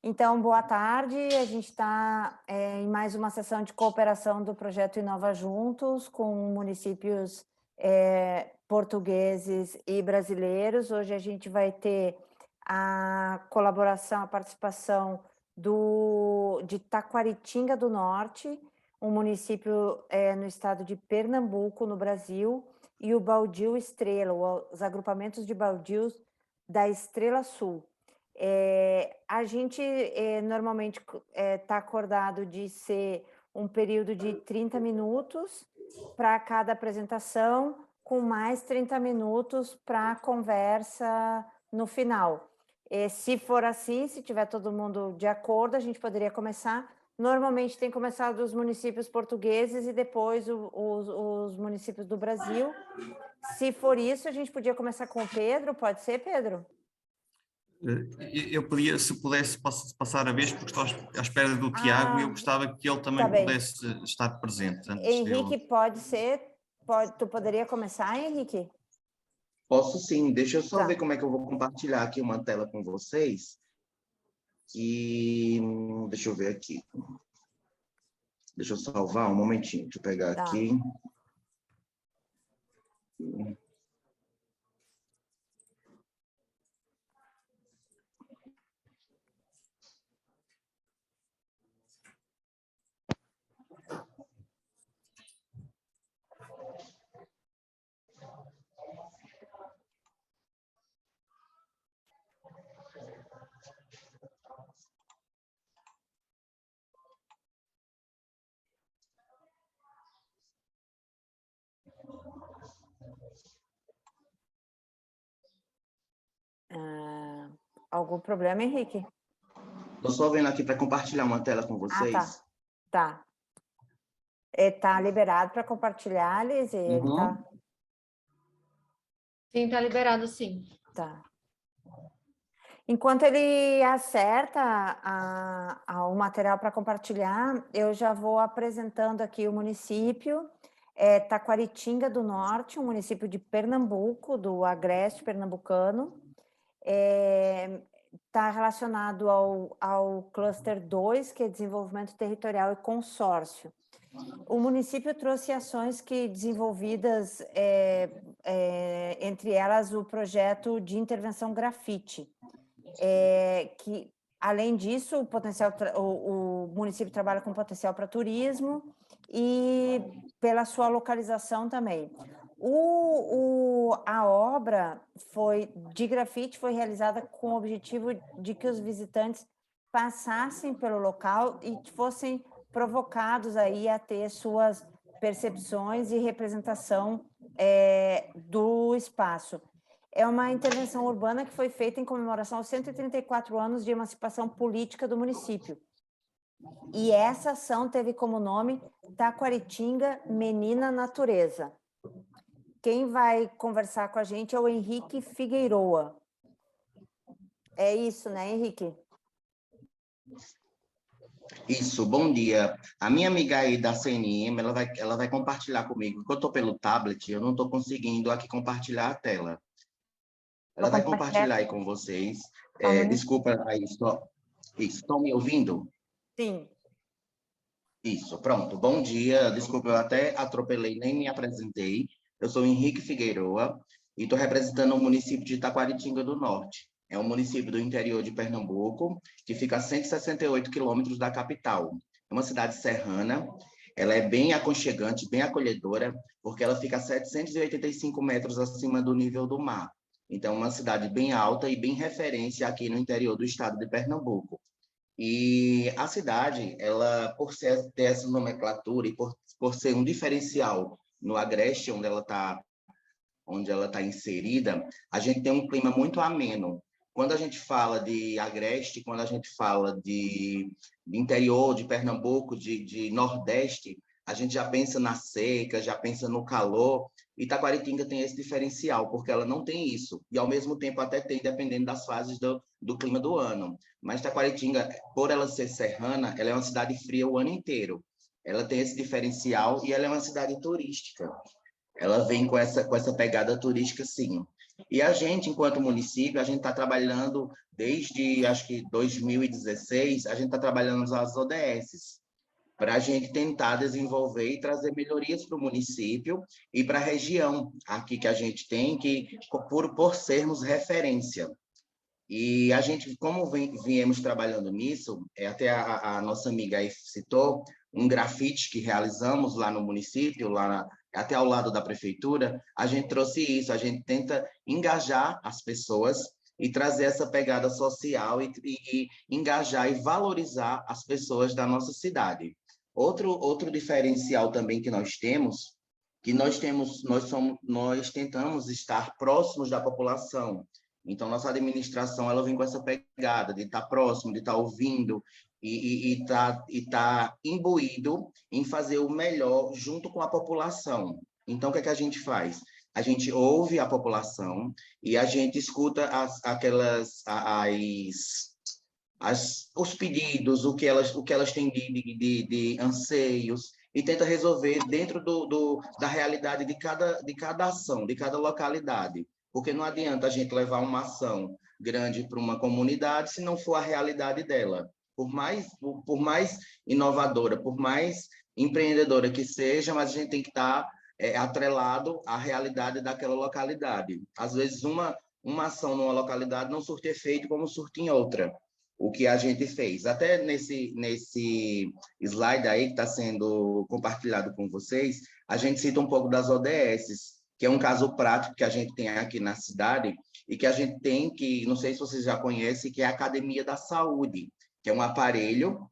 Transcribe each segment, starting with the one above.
Então, boa tarde. A gente está em mais uma sessão de cooperação do projeto Inova Juntos com municípios portugueses e brasileiros. Hoje a gente vai ter a colaboração, a participação de Taquaritinga do Norte, um município no estado de Pernambuco, no Brasil, e o Baldio Estrela, os agrupamentos de baldios da Estrela Sul. A gente normalmente está acordado de ser um período de 30 minutos para cada apresentação, com mais 30 minutos para a conversa no final. Se for assim, se tiver todo mundo de acordo, a gente poderia começar. Normalmente tem começado os municípios portugueses e depois os municípios do Brasil. Se for isso, a gente podia começar com o Pedro, pode ser, Pedro? Eu pedia, se pudesse, passar a vez, porque estou à espera do Tiago e eu gostava que ele também pudesse estar presente. Henrique, pode ser? Tu poderia começar, Henrique? Posso sim, deixa eu só ver como é que eu vou compartilhar aqui uma tela com vocês. E deixa eu ver aqui. Deixa eu salvar um momentinho, deixa eu pegar aqui. Algum problema, Henrique? Estou só vendo aqui para compartilhar uma tela com vocês. Tá. Está liberado para compartilhar, Liz? Uhum. Sim, está liberado, sim. Tá. Enquanto ele acerta o material para compartilhar, eu já vou apresentando aqui o município. Taquaritinga do Norte, um município de Pernambuco, do agreste pernambucano. Está relacionado ao Cluster 2, que é Desenvolvimento Territorial e Consórcio. O município trouxe ações desenvolvidas, entre elas o projeto de intervenção grafite, que, além disso, o município trabalha com potencial para turismo e pela sua localização também. A obra de grafite foi realizada com o objetivo de que os visitantes passassem pelo local e fossem provocados aí a ter suas percepções e representação do espaço. É uma intervenção urbana que foi feita em comemoração aos 134 anos de emancipação política do município. E essa ação teve como nome Taquaritinga Menina Natureza. Quem vai conversar com a gente é o Henrique Figueiroa. É isso, né, Henrique? Isso, bom dia. A minha amiga aí da CNM, ela vai compartilhar comigo. Enquanto eu estou pelo tablet, eu não estou conseguindo aqui compartilhar a tela. Ela vai compartilhar aí com vocês. Desculpa aí, estão me ouvindo? Sim. Isso, pronto. Bom dia. Desculpa, eu até atropelei, nem me apresentei. Eu sou Henrique Figueiroa e estou representando o município de Taquaritinga do Norte. É um município do interior de Pernambuco, que fica a 168 quilômetros da capital. É uma cidade serrana, ela é bem aconchegante, bem acolhedora, porque ela fica a 785 metros acima do nível do mar. Então, é uma cidade bem alta e bem referência aqui no interior do estado de Pernambuco. E a cidade, ela, por ter essa nomenclatura e por ser um diferencial no agreste, onde ela está inserida, a gente tem um clima muito ameno. Quando a gente fala de agreste, quando a gente fala de interior, de Pernambuco, de Nordeste, a gente já pensa na seca, já pensa no calor, e Taquaritinga tem esse diferencial, porque ela não tem isso, e ao mesmo tempo até tem, dependendo das fases do clima do ano. Mas Taquaritinga, por ela ser serrana, ela é uma cidade fria o ano inteiro. Ela tem esse diferencial e ela é uma cidade turística. Ela vem com essa pegada turística, sim. E a gente, enquanto município, a gente está trabalhando desde, acho que 2016, a gente está trabalhando nas ODSs, para a gente tentar desenvolver e trazer melhorias para o município e para a região aqui que a gente tem, que por sermos referência. E a gente, como viemos trabalhando nisso, até a nossa amiga aí citou, um grafite que realizamos lá no município, até ao lado da prefeitura, a gente trouxe isso, a gente tenta engajar as pessoas e trazer essa pegada social e engajar e valorizar as pessoas da nossa cidade. Outro diferencial também que nós temos, nós tentamos estar próximos da população. Então, nossa administração ela vem com essa pegada de estar próximo, de estar ouvindo e tá imbuído em fazer o melhor junto com a população. Então, o que é que a gente faz? A gente ouve a população e a gente escuta os pedidos, o que elas têm de anseios, e tenta resolver dentro da realidade de cada ação, de cada localidade. Porque não adianta a gente levar uma ação grande para uma comunidade se não for a realidade dela. Por mais inovadora, por mais empreendedora que seja, mas a gente tem que estar atrelado à realidade daquela localidade. Às vezes, uma ação numa localidade não surte efeito como surte em outra. O que a gente fez. Até nesse slide aí que está sendo compartilhado com vocês, a gente cita um pouco das ODSs, que é um caso prático que a gente tem aqui na cidade e que a gente tem, que não sei se vocês já conhecem, que é a Academia da Saúde, que é um aparelho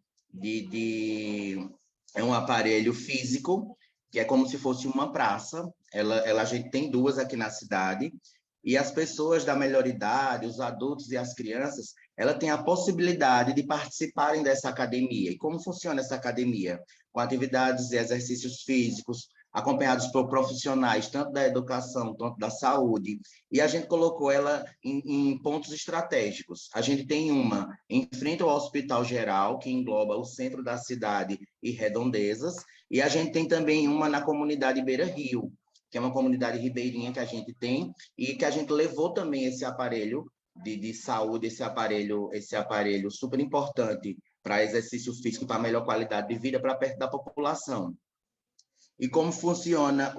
é um aparelho físico, que é como se fosse uma praça. A gente tem duas aqui na cidade, e as pessoas da melhor idade, os adultos e as crianças, ela tem a possibilidade de participarem dessa academia. E como funciona essa academia? Com atividades e exercícios físicos, acompanhados por profissionais, tanto da educação, tanto da saúde, e a gente colocou ela em pontos estratégicos. A gente tem uma em frente ao Hospital Geral, que engloba o centro da cidade e redondezas, e a gente tem também uma na comunidade Beira Rio, que é uma comunidade ribeirinha que a gente tem, e que a gente levou também esse aparelho de saúde, esse aparelho super importante para exercício físico, para melhor qualidade de vida, para perto da população. E como funciona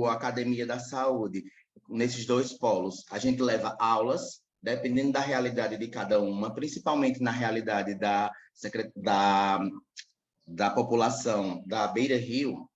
a Academia da Saúde nesses dois polos? A gente leva aulas, dependendo da realidade de cada uma, principalmente na realidade da população da Beira Rio.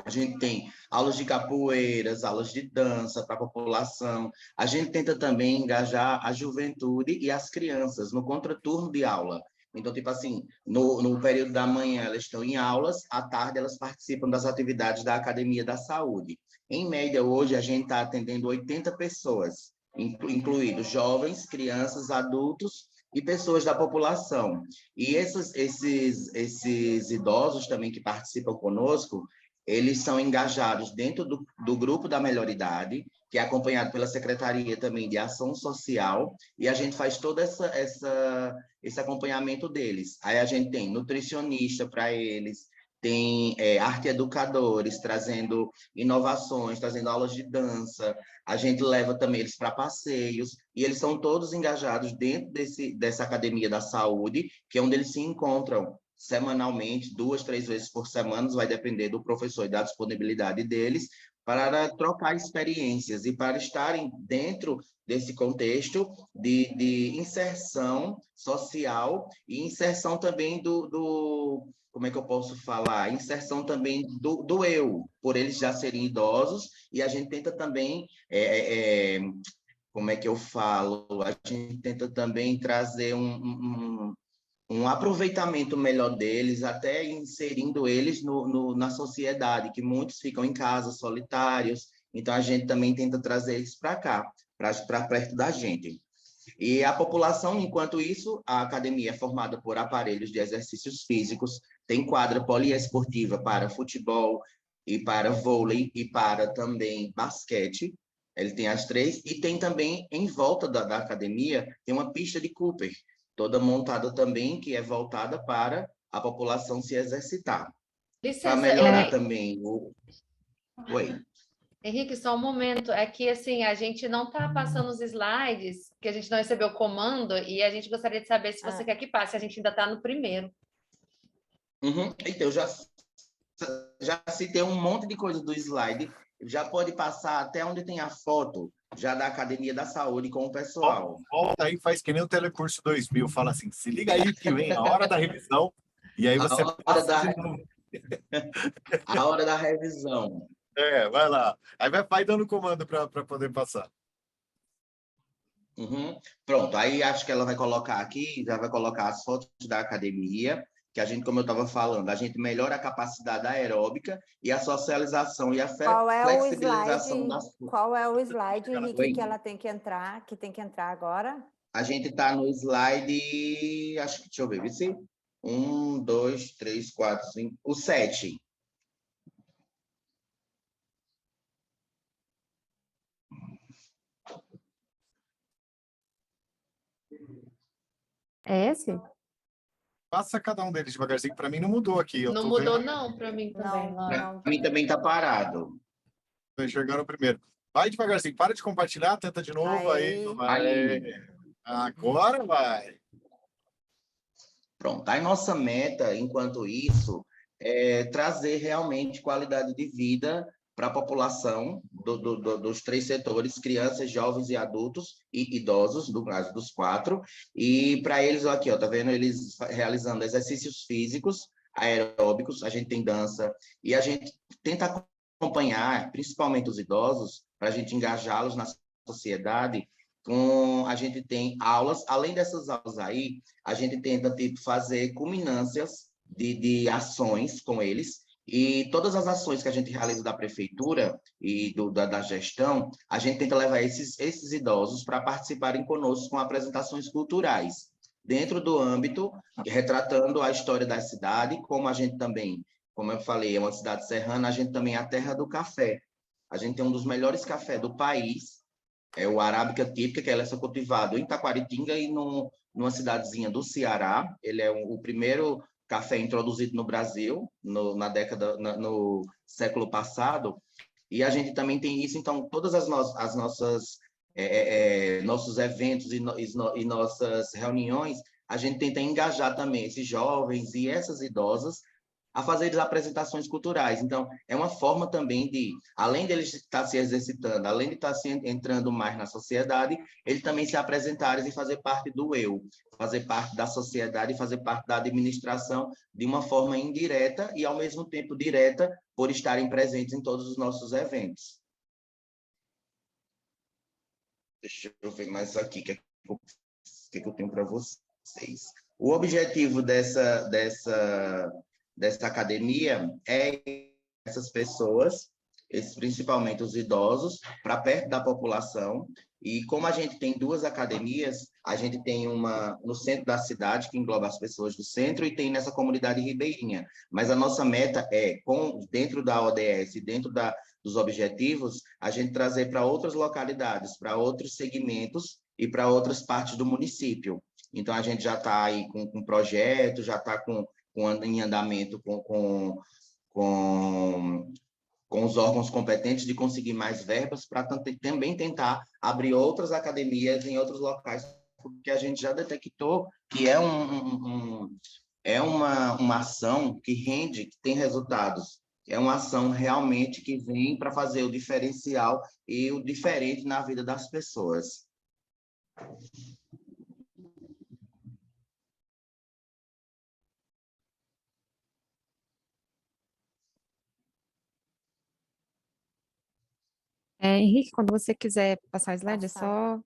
A gente tem aulas de capoeiras, aulas de dança para a população. A gente tenta também engajar a juventude e as crianças no contraturno de aula. Então, tipo assim, no período da manhã elas estão em aulas, à tarde elas participam das atividades da Academia da Saúde. Em média, hoje, a gente está atendendo 80 pessoas, incluídos jovens, crianças, adultos e pessoas da população. E esses idosos também que participam conosco, eles são engajados dentro do grupo da melhor idade, que é acompanhado pela Secretaria também de Ação Social, e a gente faz todo esse acompanhamento deles. Aí a gente tem nutricionista para eles, tem arte educadores trazendo inovações, trazendo aulas de dança, a gente leva também eles para passeios, e eles são todos engajados dentro dessa Academia da Saúde, que é onde eles se encontram semanalmente, 2, 3 vezes por semana, vai depender do professor e da disponibilidade deles, para trocar experiências e para estarem dentro desse contexto de inserção social e inserção também como é que eu posso falar? Inserção também do eu, por eles já serem idosos, e a gente tenta também, como é que eu falo? A gente tenta também trazer um aproveitamento melhor deles, até inserindo eles na sociedade, que muitos ficam em casa, solitários. Então, a gente também tenta trazer eles para cá, para perto da gente. E a população, enquanto isso, a academia é formada por aparelhos de exercícios físicos, tem quadra poliesportiva para futebol e para vôlei e para também basquete. Ele tem as três, e tem também, em volta da academia, tem uma pista de Cooper, toda montada também, que é voltada para a população se exercitar. Para melhorar também Oi. Henrique, só um momento. É que, assim, a gente não está passando os slides, que a gente não recebeu o comando, e a gente gostaria de saber se você quer que passe. A gente ainda está no primeiro. Então, já citei um monte de coisa do slide. Já pode passar até onde tem a foto já da Academia da Saúde com o pessoal. Volta aí, faz que nem o Telecurso 2000. Fala assim, se liga aí que vem a hora da revisão. E aí você passa de novo. A hora da revisão. Vai lá. Aí vai dando comando para poder passar. Pronto, aí acho que ela vai colocar aqui, já vai colocar as fotos da academia, que a gente, como eu estava falando, a gente melhora a capacidade aeróbica e a socialização e a flexibilização das... Qual é o slide, Henrique, que ela tem que entrar agora? A gente está no slide, acho que, deixa eu ver, vice? 1, 2, 3, 4, 5, o 7. É esse? Passa cada um deles devagarzinho. Para mim não mudou aqui. Não mudou, não, para mim também. Para mim também está parado. Estou enxergando o primeiro. Vai devagarzinho, para de compartilhar, tenta de novo. Aí. Agora vai. Pronto, a nossa meta, enquanto isso, é trazer realmente qualidade de vida para a população dos 3 setores, crianças, jovens e adultos e idosos, no caso dos 4. E para eles, aqui, ó, tá vendo eles realizando exercícios físicos, aeróbicos, a gente tem dança, e a gente tenta acompanhar, principalmente os idosos, para a gente engajá-los na sociedade. A gente tem aulas, além dessas aulas aí, a gente tenta fazer culminâncias de ações com eles, e todas as ações que a gente realiza da prefeitura e da gestão, a gente tenta levar esses idosos para participarem conosco com apresentações culturais, dentro do âmbito, retratando a história da cidade, como a gente também, como eu falei, é uma cidade serrana, a gente também é a terra do café. A gente tem um dos melhores cafés do país, é o Arábica Típica, que ela é cultivado em Taquaritinga e numa cidadezinha do Ceará. Ele é o primeiro café introduzido no Brasil, no século passado, e a gente também tem isso. Então, todas as nossas nossos eventos e nossas reuniões, a gente tenta engajar também esses jovens e essas idosas a fazer apresentações culturais. Então, é uma forma também de, além deles estar se exercitando, além de estar entrando mais na sociedade, eles também se apresentarem e fazer parte do eu, fazer parte da sociedade, fazer parte da administração de uma forma indireta e, ao mesmo tempo, direta, por estarem presentes em todos os nossos eventos. Deixa eu ver mais aqui, o que eu tenho para vocês. O objetivo dessa academia é essas pessoas, principalmente os idosos, para perto da população. E como a gente tem 2 academias, a gente tem uma no centro da cidade, que engloba as pessoas do centro, e tem nessa comunidade ribeirinha. Mas a nossa meta é, dentro da ODS, dentro dos objetivos, a gente trazer para outras localidades, para outros segmentos e para outras partes do município. Então, a gente já está aí com projeto, já está em andamento com os órgãos competentes de conseguir mais verbas para também tentar abrir outras academias em outros locais, porque a gente já detectou que é uma ação que rende, que tem resultados. É uma ação realmente que vem para fazer o diferencial e o diferente na vida das pessoas. Henrique, quando você quiser passar o slide, é só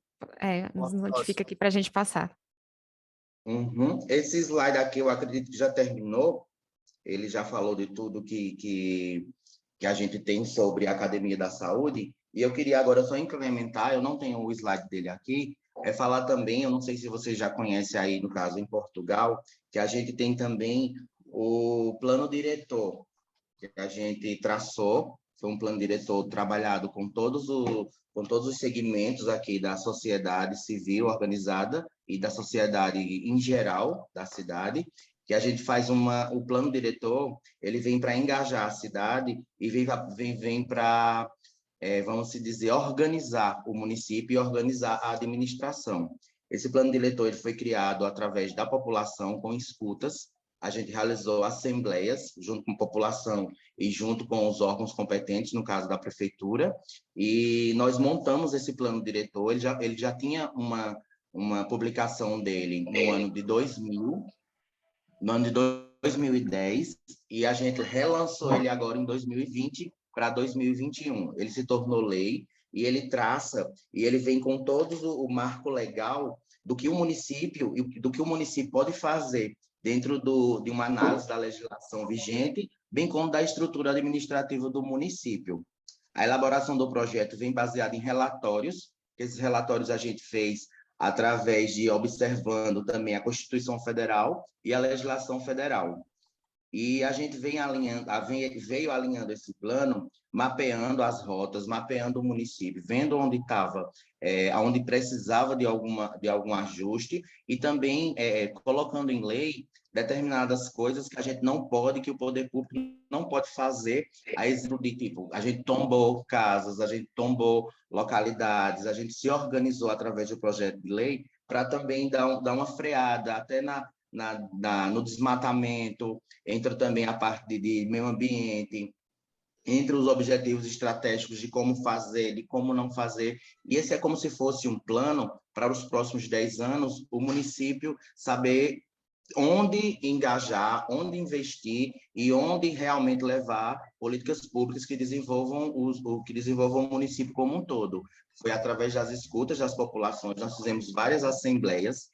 nos notifica aqui para a gente passar. Esse slide aqui, eu acredito que já terminou. Ele já falou de tudo que a gente tem sobre a Academia da Saúde. E eu queria agora só incrementar, eu não tenho o slide dele aqui, falar também, eu não sei se você já conhece aí, no caso, em Portugal, que a gente tem também o plano diretor, que a gente traçou. Foi um plano diretor trabalhado com todos os segmentos aqui da sociedade civil organizada e da sociedade em geral da cidade, que a gente faz o plano diretor, ele vem para engajar a cidade e vem para vamos se dizer, organizar o município e organizar a administração. Esse plano diretor ele foi criado através da população, com escutas. A gente realizou assembleias junto com a população e junto com os órgãos competentes, no caso da prefeitura, e nós montamos esse plano diretor. Ele já tinha uma publicação dele no ano de 2000, no ano de 2010, e a gente relançou ele agora em 2020 para 2021. Ele se tornou lei e ele traça, e ele vem com todo o marco legal do que o município pode fazer dentro de uma análise da legislação vigente, bem como da estrutura administrativa do município. A elaboração do projeto vem baseada em relatórios. Esses relatórios a gente fez através de observando também a Constituição Federal e a legislação federal. E a gente veio alinhando esse plano, mapeando as rotas, mapeando o município, vendo onde estava, onde precisava de algum ajuste, e também colocando em lei determinadas coisas que a gente não pode, que o poder público não pode fazer, a exemplo de tipo, a gente tombou casas, a gente tombou localidades, a gente se organizou através do projeto de lei para também dar uma freada até no desmatamento, entra também a parte de meio ambiente, entre os objetivos estratégicos de como fazer, de como não fazer, e esse é como se fosse um plano para os próximos 10 anos, o município saber onde engajar, onde investir e onde realmente levar políticas públicas que desenvolvam o município como um todo. Foi através das escutas das populações, nós fizemos várias assembleias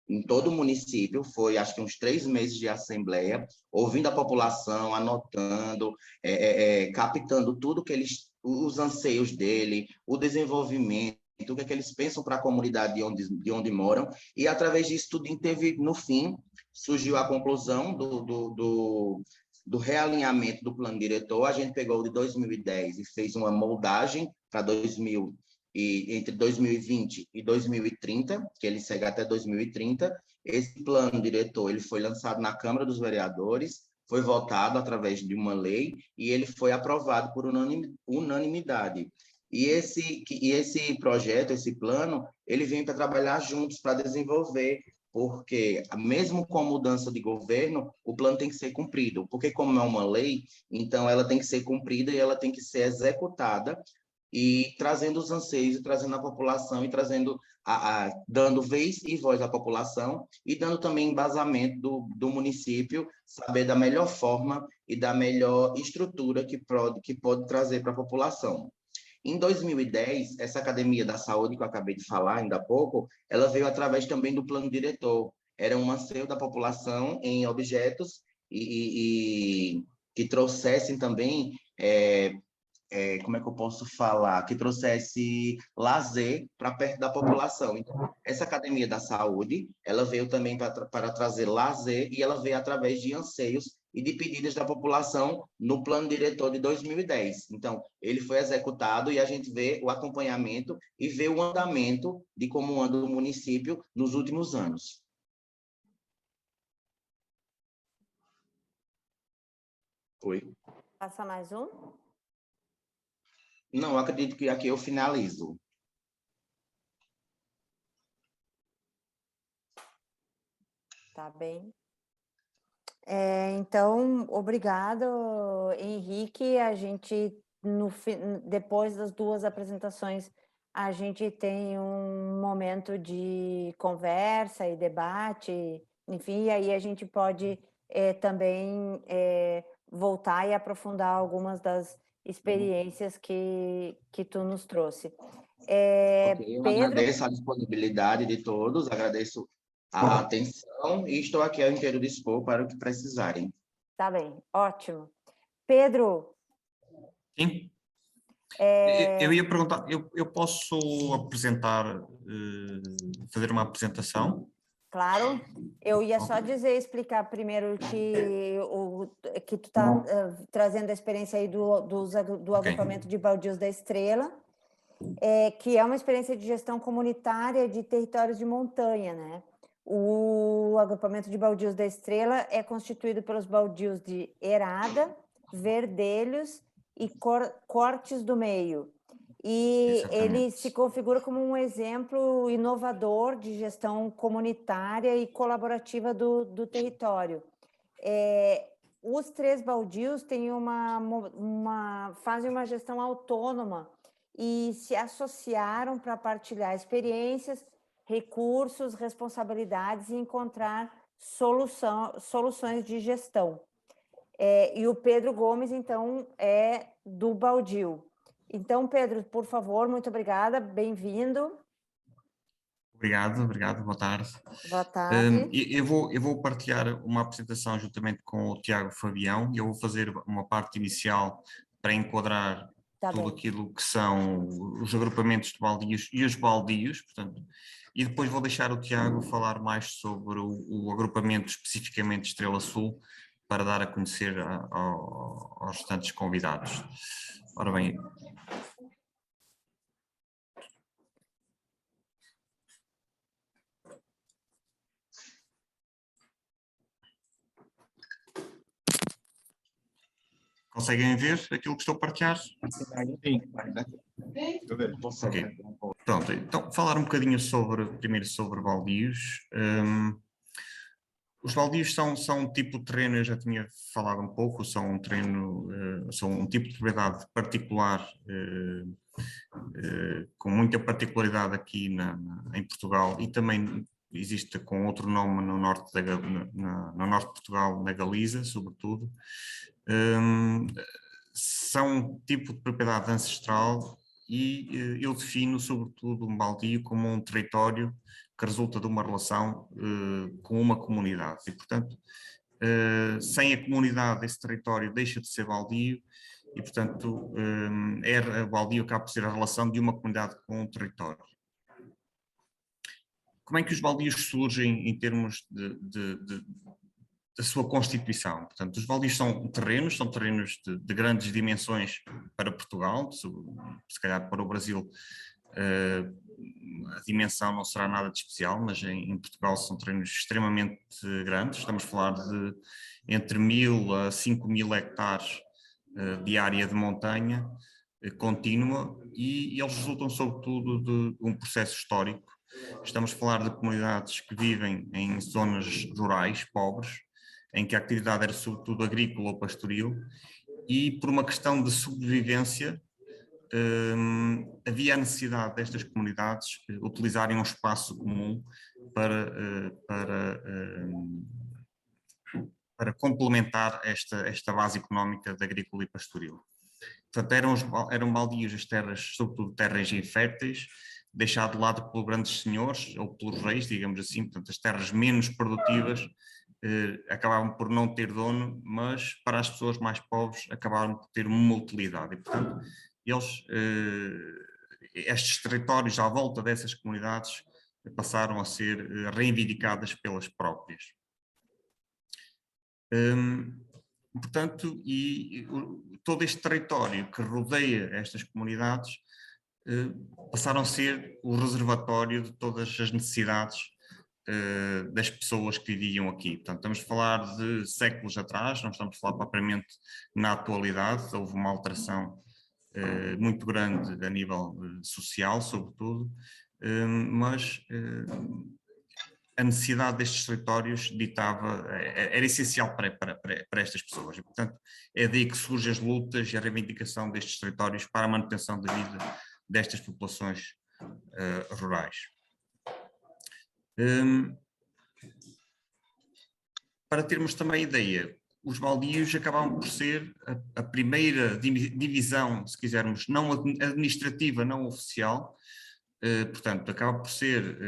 em todo o município, foi acho que uns 3 meses de assembleia, ouvindo a população, anotando, captando tudo que os anseios dele, o desenvolvimento, o que eles pensam para a comunidade de onde moram, e através disso tudo teve, no fim, surgiu a conclusão do realinhamento do plano diretor. A gente pegou o de 2010 e fez uma moldagem para entre 2020 e 2030, que ele segue até 2030. Esse plano diretor ele foi lançado na Câmara dos Vereadores, foi votado através de uma lei e ele foi aprovado por unanimidade. E esse projeto, esse plano, ele vem para trabalhar juntos, para desenvolver, porque mesmo com mudança de governo, o plano tem que ser cumprido, porque como é uma lei, então ela tem que ser cumprida e ela tem que ser executada, e trazendo os anseios, trazendo a população e dando vez e voz à população e dando também embasamento do município, saber da melhor forma e da melhor estrutura que pode trazer para a população. Em 2010, essa Academia da Saúde, que eu acabei de falar ainda há pouco, ela veio através também do plano diretor. Era um anseio da população em objetos e que trouxessem também... como é que eu posso falar? Que trouxesse lazer para perto da população. Então, essa Academia da Saúde, ela veio também para trazer lazer e ela veio através de anseios e de pedidos da população no plano diretor de 2010. Então, ele foi executado e a gente vê o acompanhamento e vê o andamento de como anda o município nos últimos anos. Oi. Passa mais um? Não, acredito que aqui eu finalizo. Tá bem. Então, obrigado, Henrique. A gente, depois das 2 apresentações, a gente tem um momento de conversa e debate, enfim, e aí a gente pode também voltar e aprofundar algumas das experiências que tu nos trouxe. Eu Pedro... agradeço a disponibilidade de todos, agradeço a atenção e estou aqui ao inteiro dispor para o que precisarem. Tá bem, ótimo. Pedro? Sim? Eu ia perguntar, eu posso apresentar, fazer uma apresentação? Claro, eu ia só explicar primeiro que tu está trazendo a experiência aí do agrupamento de baldios da Estrela, que é uma experiência de gestão comunitária de territórios de montanha, né? O agrupamento de baldios da Estrela é constituído pelos baldios de Erada, Verdelhos e Cortes do Meio. e Exatamente. ele se configura como um exemplo inovador de gestão comunitária e colaborativa do território. Os 3 baldios têm fazem uma gestão autônoma e se associaram para partilhar experiências, recursos, responsabilidades e encontrar soluções de gestão. E o Pedro Gomes, então, é do baldio. Então, Pedro, por favor, muito obrigada, bem-vindo. Obrigado, boa tarde. Boa tarde. Eu vou partilhar uma apresentação juntamente com o Tiago Fabião, e eu vou fazer uma parte inicial para enquadrar tudo aquilo que são os agrupamentos de baldios e os baldios, portanto, e depois vou deixar o Tiago falar mais sobre o agrupamento especificamente Estrela Sul, para dar a conhecer aos restantes convidados. Ora bem, conseguem ver aquilo que estou a partilhar? Sim. Okay. Pronto, então falar um bocadinho primeiro sobre baldios. Os baldios são um tipo de terreno, eu já tinha falado um pouco, são um terreno, são um tipo de propriedade particular, com muita particularidade aqui em Portugal, e também existe com outro nome no norte de Portugal, na Galiza, sobretudo. São um tipo de propriedade ancestral e eu defino, sobretudo, um baldio como um território que resulta de uma relação com uma comunidade e, portanto, sem a comunidade, esse território deixa de ser baldio e, portanto, o baldio acaba por ser a relação de uma comunidade com um território. Como é que os baldios surgem em termos da sua constituição? Portanto, os baldios são terrenos de grandes dimensões para Portugal, se calhar para o Brasil a dimensão não será nada de especial, mas em Portugal são terrenos extremamente grandes, estamos a falar de entre 1000 a 5000 hectares de área de montanha contínua, e eles resultam sobretudo de um processo histórico. Estamos a falar de comunidades que vivem em zonas rurais, pobres, em que a atividade era sobretudo agrícola ou pastoril, e por uma questão de sobrevivência havia a necessidade destas comunidades utilizarem um espaço comum para complementar esta base económica da agrícola e pastoril. Portanto, eram baldios as terras, sobretudo terras inférteis, deixado de lado pelos grandes senhores ou pelos reis, digamos assim. Portanto, as terras menos produtivas acabavam por não ter dono, mas para as pessoas mais pobres acabaram por ter uma utilidade. E, portanto, estes territórios à volta dessas comunidades passaram a ser reivindicadas pelas próprias. Portanto, todo este território que rodeia estas comunidades passaram a ser o reservatório de todas as necessidades das pessoas que viviam aqui. Portanto, estamos a falar de séculos atrás, não estamos a falar propriamente na atualidade. Houve uma alteração muito grande a nível social, sobretudo, mas a necessidade destes territórios era essencial para estas pessoas. E, portanto, é daí que surgem as lutas e a reivindicação destes territórios para a manutenção da vida destas populações rurais. Para termos também ideia, os baldios acabavam por ser a primeira divisão, se quisermos, não administrativa, não oficial. Portanto, acaba por ser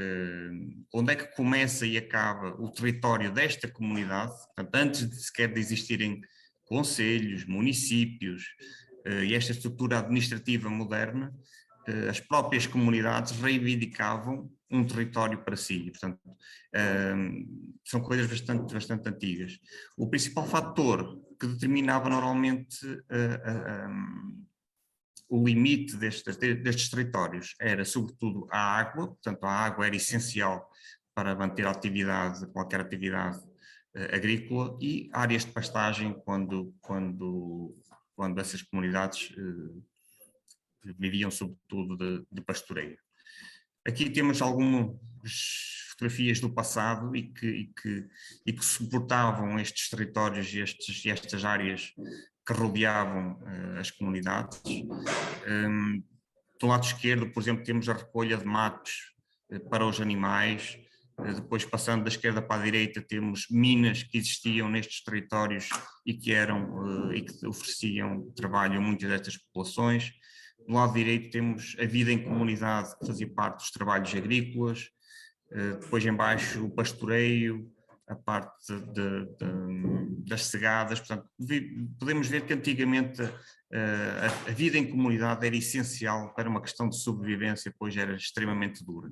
onde é que começa e acaba o território desta comunidade. Portanto, antes de sequer de existirem concelhos, municípios e esta estrutura administrativa moderna, as próprias comunidades reivindicavam um território para si. E, portanto, são coisas bastante antigas. O principal fator que determinava normalmente o limite destes territórios era, sobretudo, a água. Portanto, a água era essencial para manter a atividade, qualquer atividade agrícola, e áreas de pastagem quando essas comunidades viviam sobretudo de pastoreio. Aqui temos algumas fotografias do passado e que suportavam estes territórios e estas áreas que rodeavam as comunidades. Do lado esquerdo, por exemplo, temos a recolha de matos para os animais. Depois, passando da esquerda para a direita, temos minas que existiam nestes territórios e que ofereciam trabalho a muitas destas populações. Do lado direito temos a vida em comunidade, que fazia parte dos trabalhos agrícolas. Depois em baixo o pastoreio, a parte das cegadas. Portanto, podemos ver que antigamente a vida em comunidade era essencial para uma questão de sobrevivência, pois era extremamente dura.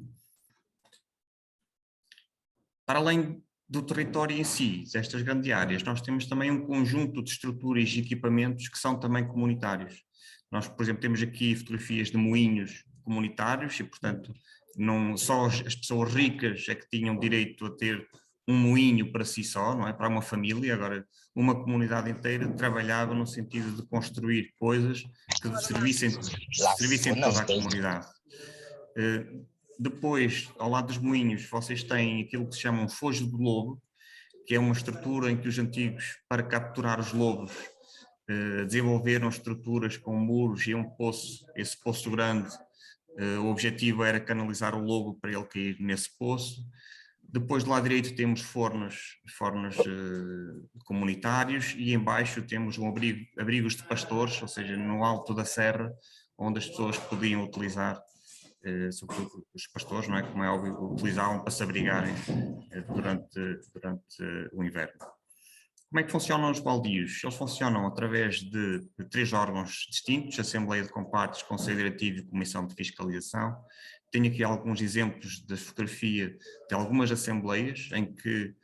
Para além do território em si, destas grandes áreas, nós temos também um conjunto de estruturas e equipamentos que são também comunitários. Nós, por exemplo, temos aqui fotografias de moinhos comunitários e, portanto, não só as pessoas ricas é que tinham direito a ter um moinho para si só, não é? Para uma família. Agora uma comunidade inteira trabalhava no sentido de construir coisas que servissem toda a comunidade. Depois, ao lado dos moinhos, vocês têm aquilo que se chama um fojo do lobo, que é uma estrutura em que os antigos, para capturar os lobos, desenvolveram estruturas com muros e um poço. Esse poço grande, o objetivo era canalizar o lobo para ele cair nesse poço. Depois, do lado direito, temos fornos comunitários e em baixo temos abrigos de pastores, ou seja, no alto da serra, onde as pessoas podiam utilizar, sobretudo os pastores, não é? Como é óbvio, utilizavam para se abrigarem durante o inverno. Como é que funcionam os baldios? Eles funcionam através de 3 órgãos distintos: Assembleia de Compartes, Conselho Diretivo e Comissão de Fiscalização. Tenho aqui alguns exemplos de fotografia de algumas assembleias em que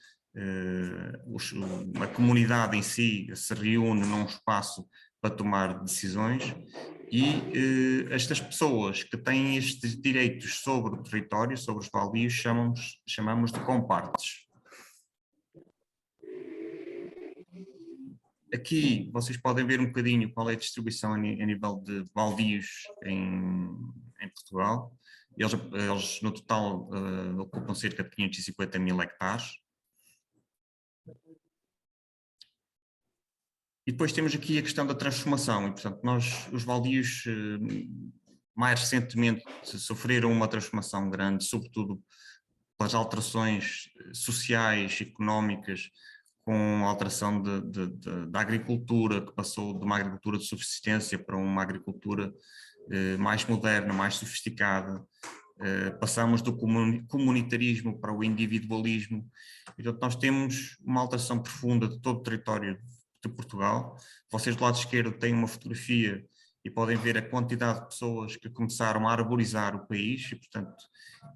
a comunidade em si se reúne num espaço para tomar decisões e estas pessoas que têm estes direitos sobre o território, sobre os baldios, chamamos de compartes. Aqui vocês podem ver um bocadinho qual é a distribuição a nível de baldios em Portugal. Eles no total ocupam cerca de 550 mil hectares. E depois temos aqui a questão da transformação, e portanto os baldios mais recentemente sofreram uma transformação grande, sobretudo pelas alterações sociais, económicas, com a alteração da agricultura, que passou de uma agricultura de subsistência para uma agricultura mais moderna, mais sofisticada. Passamos do comunitarismo para o individualismo. Portanto, nós temos uma alteração profunda de todo o território de Portugal. Vocês do lado esquerdo têm uma fotografia e podem ver a quantidade de pessoas que começaram a arborizar o país e, portanto,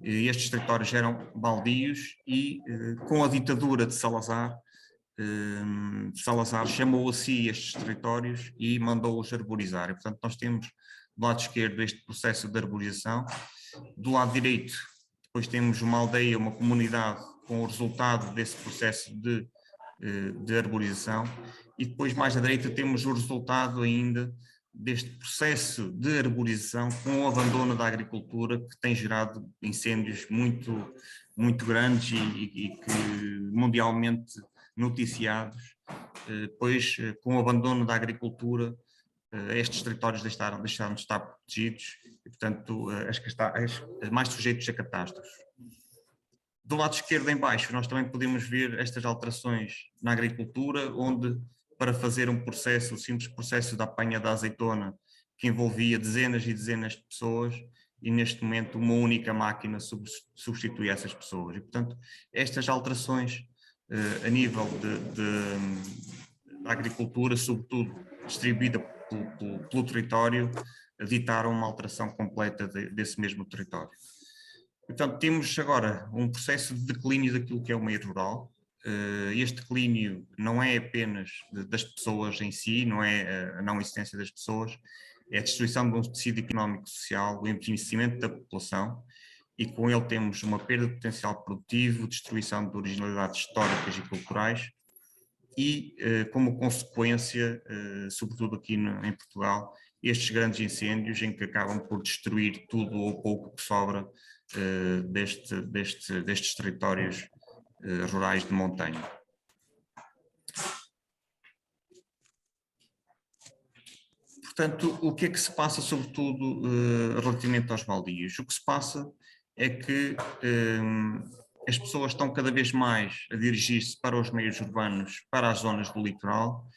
estes territórios eram baldios e com a ditadura de Salazar chamou a si estes territórios e mandou-os arborizar. E, portanto, nós temos do lado esquerdo este processo de arborização. Do lado direito, depois temos uma aldeia, uma comunidade com o resultado desse processo de arborização, e depois mais à direita temos o resultado ainda deste processo de arborização com o abandono da agricultura, que tem gerado incêndios muito, muito grandes e que mundialmente noticiados. Pois com o abandono da agricultura estes territórios deixaram de estar protegidos e, portanto, mais sujeitos a catástrofes. Do lado esquerdo em baixo nós também podemos ver estas alterações na agricultura, onde para fazer o simples processo da apanha da azeitona, que envolvia dezenas e dezenas de pessoas, e neste momento uma única máquina substitui essas pessoas. E, portanto, estas alterações a nível da agricultura, sobretudo distribuída pelo território, ditaram uma alteração completa desse mesmo território. Portanto, temos agora um processo de declínio daquilo que é o meio rural. Este declínio não é apenas das pessoas em si, não é a não existência das pessoas, é a destruição de um tecido económico e social, o envelhecimento da população, e com ele temos uma perda de potencial produtivo, destruição de originalidades históricas e culturais, e como consequência, sobretudo aqui em Portugal, estes grandes incêndios em que acabam por destruir tudo ou pouco que sobra destes territórios rurais de montanha. Portanto, o que é que se passa, sobretudo, relativamente aos baldios? O que se passa é que as pessoas estão cada vez mais a dirigir-se para os meios urbanos, para as zonas do litoral,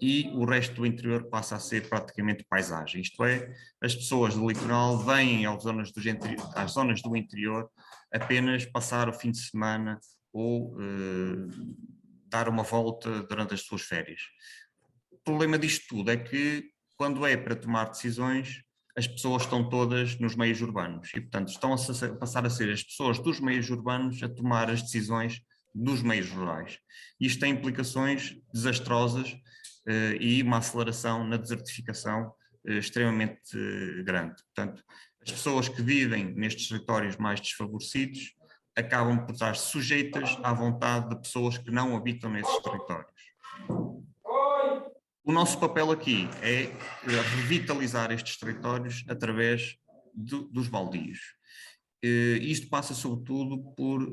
e o resto do interior passa a ser praticamente paisagem. Isto é, as pessoas do litoral vêm às zonas do interior apenas passar o fim de semana ou dar uma volta durante as suas férias. O problema disto tudo é que, quando é para tomar decisões, as pessoas estão todas nos meios urbanos e, portanto, estão a passar a ser as pessoas dos meios urbanos a tomar as decisões dos meios rurais. Isto tem implicações desastrosas e uma aceleração na desertificação extremamente grande. Portanto, as pessoas que vivem nestes territórios mais desfavorecidos acabam por estar sujeitas à vontade de pessoas que não habitam nesses territórios. O nosso papel aqui é revitalizar estes territórios através dos baldios. Isto passa sobretudo por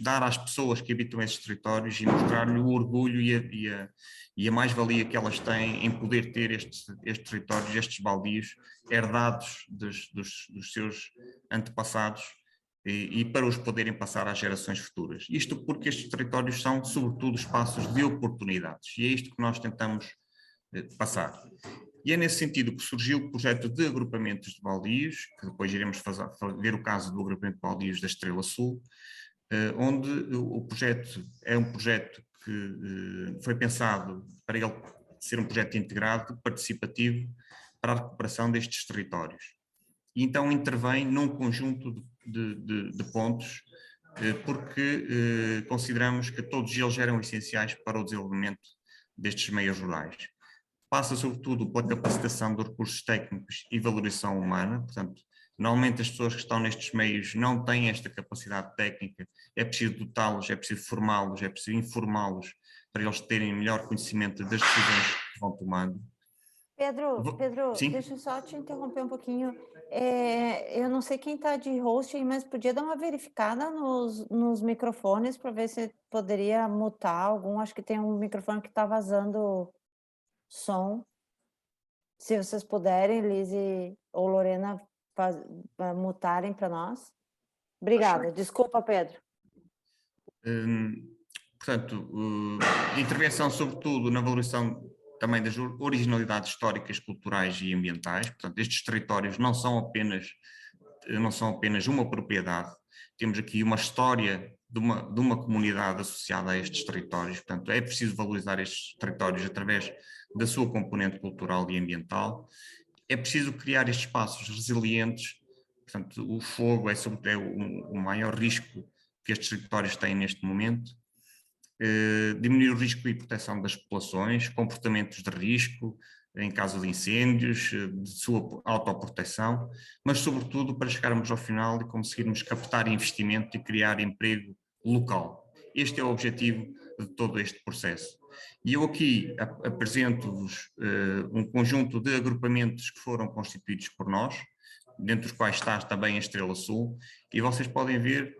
dar às pessoas que habitam esses territórios e mostrar-lhe o orgulho e a mais-valia que elas têm em poder ter estes territórios, estes baldios, herdados dos seus antepassados e para os poderem passar às gerações futuras. Isto porque estes territórios são, sobretudo, espaços de oportunidades, e é isto que nós tentamos passar. E é nesse sentido que surgiu o projeto de agrupamentos de baldios, que depois iremos ver o caso do agrupamento de baldios da Estrela Sul, onde o projeto é um projeto que foi pensado para ele ser um projeto integrado, participativo, para a recuperação destes territórios. E então intervém num conjunto de pontos, porque consideramos que todos eles eram essenciais para o desenvolvimento destes meios rurais. Passa sobretudo pela capacitação de recursos técnicos e valorização humana, portanto, normalmente as pessoas que estão nestes meios não têm esta capacidade técnica, é preciso dotá-los, é preciso formá-los, é preciso informá-los para eles terem melhor conhecimento das decisões que vão tomando. Pedro, Sim? deixa eu só te interromper um pouquinho. Eu não sei quem está de hosting, mas podia dar uma verificada nos microfones para ver se poderia mutar algum. Acho que tem um microfone que está vazando som. Se vocês puderem, Liz ou Lorena, mutarem para nós. Obrigada. Desculpa, Pedro. Portanto, intervenção sobretudo na valorização também das originalidades históricas, culturais e ambientais. Portanto, estes territórios não são apenas uma propriedade, temos aqui uma história de uma comunidade associada a estes territórios, portanto é preciso valorizar estes territórios através da sua componente cultural e ambiental. É preciso criar estes espaços resilientes, portanto o fogo é o maior risco que estes territórios têm neste momento. Diminuir o risco e proteção das populações, comportamentos de risco em caso de incêndios, de sua autoproteção, mas sobretudo para chegarmos ao final e conseguirmos captar investimento e criar emprego local. Este é o objetivo de todo este processo. E eu aqui apresento-vos um conjunto de agrupamentos que foram constituídos por nós, dentre os quais está também a Estrela Sul, e vocês podem ver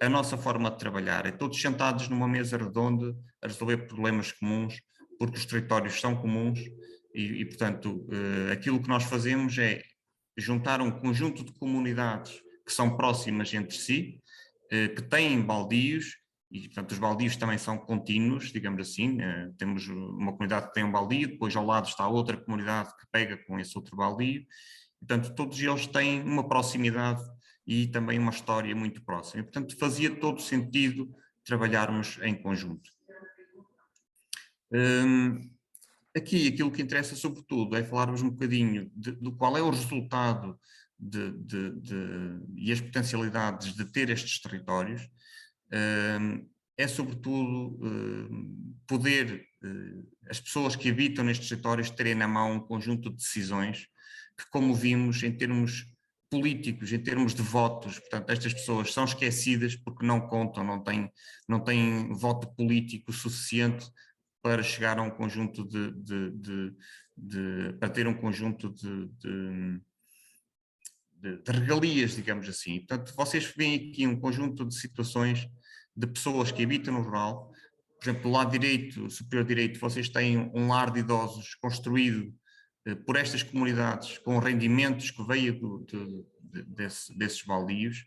a nossa forma de trabalhar. É todos sentados numa mesa redonda a resolver problemas comuns, porque os territórios são comuns e portanto, aquilo que nós fazemos é juntar um conjunto de comunidades que são próximas entre si, que têm baldios, e portanto os baldios também são contínuos, digamos assim, temos uma comunidade que tem um baldio, depois ao lado está outra comunidade que pega com esse outro baldio, portanto todos eles têm uma proximidade e também uma história muito próxima. E, portanto, fazia todo sentido trabalharmos em conjunto. Aqui, aquilo que interessa sobretudo é falarmos um bocadinho do qual é o resultado e as potencialidades de ter estes territórios. É sobretudo poder as pessoas que habitam nestes territórios terem na mão um conjunto de decisões que, como vimos, em termos políticos, em termos de votos, portanto, estas pessoas são esquecidas porque não contam, não têm voto político suficiente para chegar a um conjunto para ter um conjunto de regalias, digamos assim. Portanto, vocês veem aqui um conjunto de situações de pessoas que habitam no rural. Por exemplo, do lado direito, superior direito, vocês têm um lar de idosos construído por estas comunidades com rendimentos que veio desses baldios.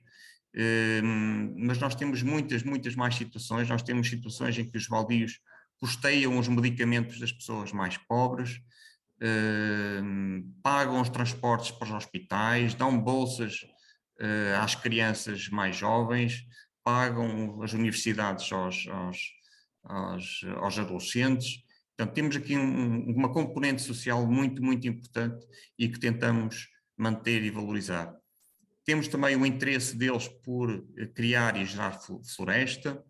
Mas nós temos muitas mais situações. Nós temos situações em que os baldios custeiam os medicamentos das pessoas mais pobres, pagam os transportes para os hospitais, dão bolsas às crianças mais jovens, pagam as universidades aos adolescentes. Portanto, temos aqui uma componente social muito importante e que tentamos manter e valorizar. Temos também o interesse deles por criar e gerar floresta,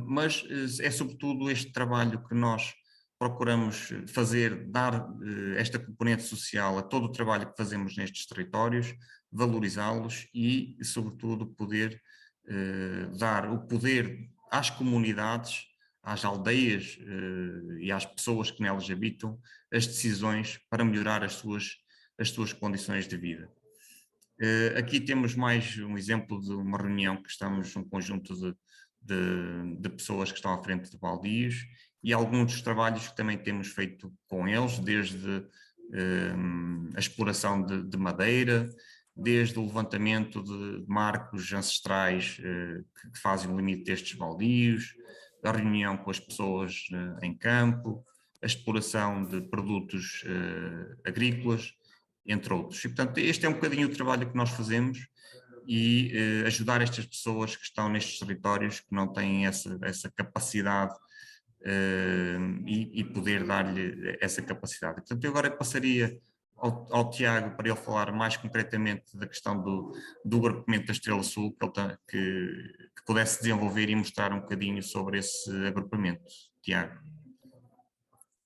mas é sobretudo este trabalho que nós procuramos fazer, dar esta componente social a todo o trabalho que fazemos nestes territórios, valorizá-los e, sobretudo, poder dar o poder às comunidades, às aldeias e às pessoas que nelas habitam, as decisões para melhorar as suas condições de vida. Aqui temos mais um exemplo de uma reunião que estamos, um conjunto de pessoas que estão à frente de baldios e alguns dos trabalhos que também temos feito com eles, desde a exploração de madeira, desde o levantamento de marcos ancestrais que fazem o limite destes baldios, a reunião com as pessoas em campo, a exploração de produtos agrícolas, entre outros. E, portanto, este é um bocadinho o trabalho que nós fazemos e ajudar estas pessoas que estão nestes territórios, que não têm essa capacidade e poder dar-lhe essa capacidade. Portanto, eu agora passaria ao Tiago para ele falar mais concretamente da questão do agrupamento da Estrela Sul, que pudesse desenvolver e mostrar um bocadinho sobre esse agrupamento. Tiago.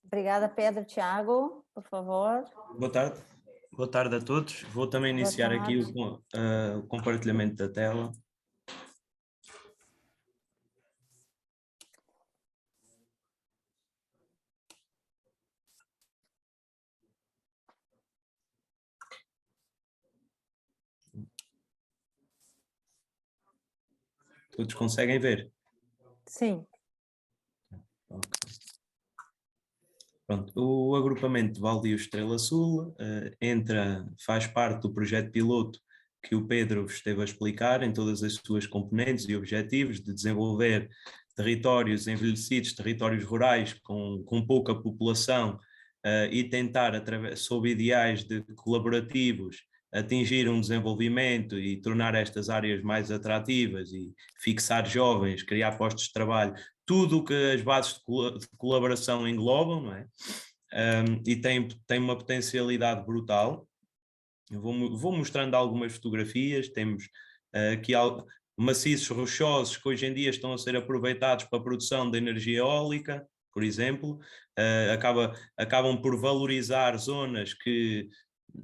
Obrigada, Pedro. Tiago, por favor. Boa tarde. Boa tarde a todos. Vou também iniciar aqui o compartilhamento da tela. Todos conseguem ver? Sim. Okay. Pronto, o agrupamento de Baldio Estrela Sul faz parte do projeto piloto que o Pedro esteve a explicar em todas as suas componentes e objetivos de desenvolver territórios envelhecidos, territórios rurais com pouca população e tentar, sob ideais colaborativos, atingir um desenvolvimento e tornar estas áreas mais atrativas e fixar jovens, criar postos de trabalho, tudo o que as bases de colaboração englobam, não é? E tem uma potencialidade brutal. Eu vou mostrando algumas fotografias, temos aqui maciços rochosos que hoje em dia estão a ser aproveitados para a produção de energia eólica, por exemplo, acabam por valorizar zonas que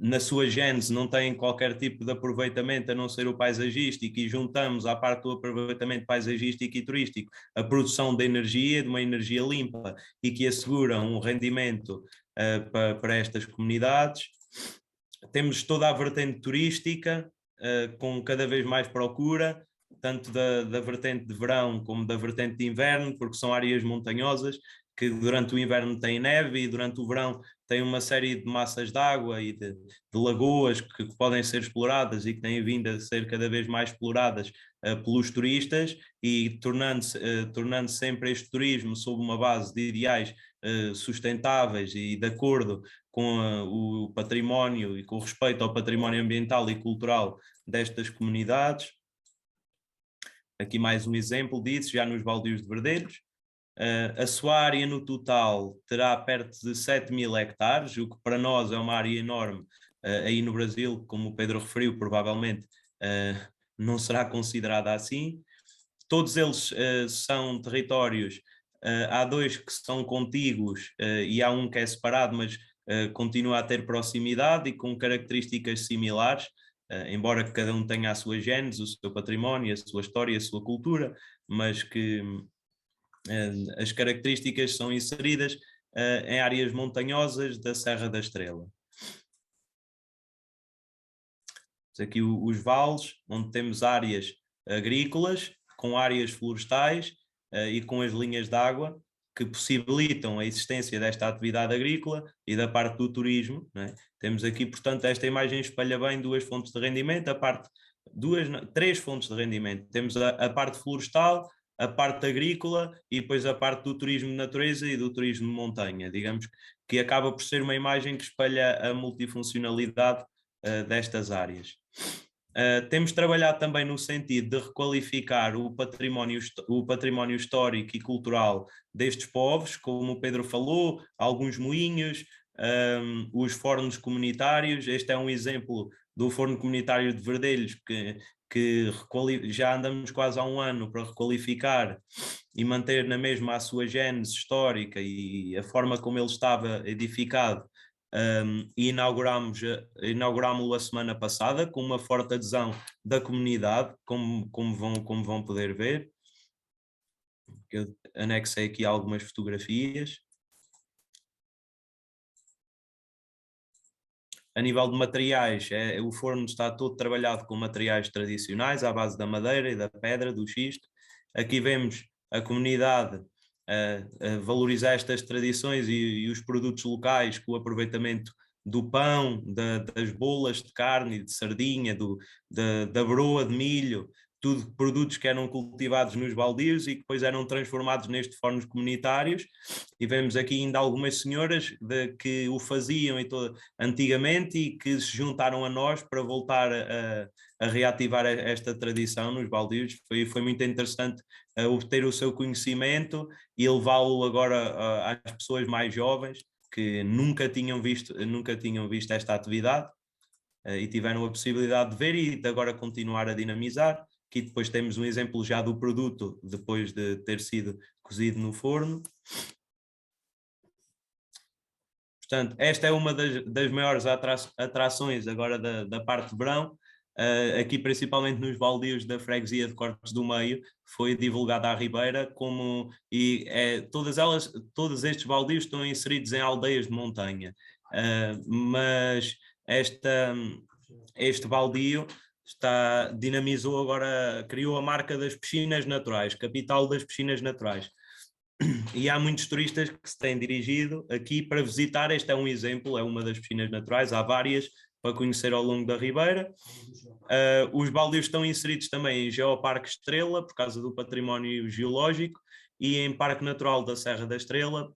na sua gênese não têm qualquer tipo de aproveitamento a não ser o paisagístico, e juntamos à parte do aproveitamento paisagístico e turístico a produção de energia, de uma energia limpa e que assegura um rendimento para estas comunidades. Temos toda a vertente turística com cada vez mais procura, tanto da vertente de verão como da vertente de inverno, porque são áreas montanhosas que durante o inverno têm neve e durante o verão têm uma série de massas de água e de lagoas que podem ser exploradas e que têm vindo a ser cada vez mais exploradas pelos turistas, e tornando sempre este turismo sob uma base de ideais sustentáveis e de acordo com o património e com o respeito ao património ambiental e cultural destas comunidades. Aqui mais um exemplo disso, já nos baldios de Verdeiros. A sua área no total terá perto de 7.000 hectares, o que para nós é uma área enorme. Aí no Brasil, como o Pedro referiu, provavelmente não será considerada assim. Todos eles são territórios, há dois que são contíguos e há um que é separado, mas continua a ter proximidade e com características similares, embora cada um tenha a sua gênese, o seu património, a sua história, a sua cultura, mas que as características são inseridas em áreas montanhosas da Serra da Estrela. Aqui os vales, onde temos áreas agrícolas, com áreas florestais e com as linhas de água, que possibilitam a existência desta atividade agrícola e da parte do turismo, não é? Temos aqui, portanto, esta imagem espelha bem duas fontes de rendimento, três fontes de rendimento. Temos a parte florestal, a parte agrícola e depois a parte do turismo de natureza e do turismo de montanha. Digamos que acaba por ser uma imagem que espelha a multifuncionalidade destas áreas. Temos trabalhado também no sentido de requalificar o património histórico e cultural destes povos, como o Pedro falou, alguns moinhos, os fornos comunitários. Este é um exemplo do forno comunitário de Verdelhos, que já andamos quase há um ano para requalificar e manter na mesma a sua gênese histórica e a forma como ele estava edificado. E inaugurámo-lo a semana passada com uma forte adesão da comunidade, como vão poder ver. Eu anexei aqui algumas fotografias. A nível de materiais, o forno está todo trabalhado com materiais tradicionais, à base da madeira e da pedra, do xisto. Aqui vemos a comunidade a valorizar estas tradições e os produtos locais, com o aproveitamento do pão, das bolas de carne e de sardinha, da broa de milho, tudo produtos que eram cultivados nos baldios e que depois eram transformados nestes fornos comunitários. E vemos aqui ainda algumas senhoras que o faziam antigamente e que se juntaram a nós para voltar a reativar esta tradição nos baldios. Foi muito interessante obter o seu conhecimento e levá-lo agora às pessoas mais jovens que nunca tinham visto esta atividade e tiveram a possibilidade de ver e de agora continuar a dinamizar. Aqui depois temos um exemplo já do produto depois de ter sido cozido no forno. Portanto, esta é uma das maiores atrações agora da parte de verão. Aqui principalmente nos baldios da freguesia de Cortes do Meio, foi divulgada à Ribeira todos estes baldios estão inseridos em aldeias de montanha, mas este baldio dinamizou agora, criou a marca das piscinas naturais, capital das piscinas naturais. E há muitos turistas que se têm dirigido aqui para visitar. Este é um exemplo, é uma das piscinas naturais, há várias para conhecer ao longo da Ribeira. Os baldios estão inseridos também em Geoparque Estrela, por causa do património geológico, e em Parque Natural da Serra da Estrela,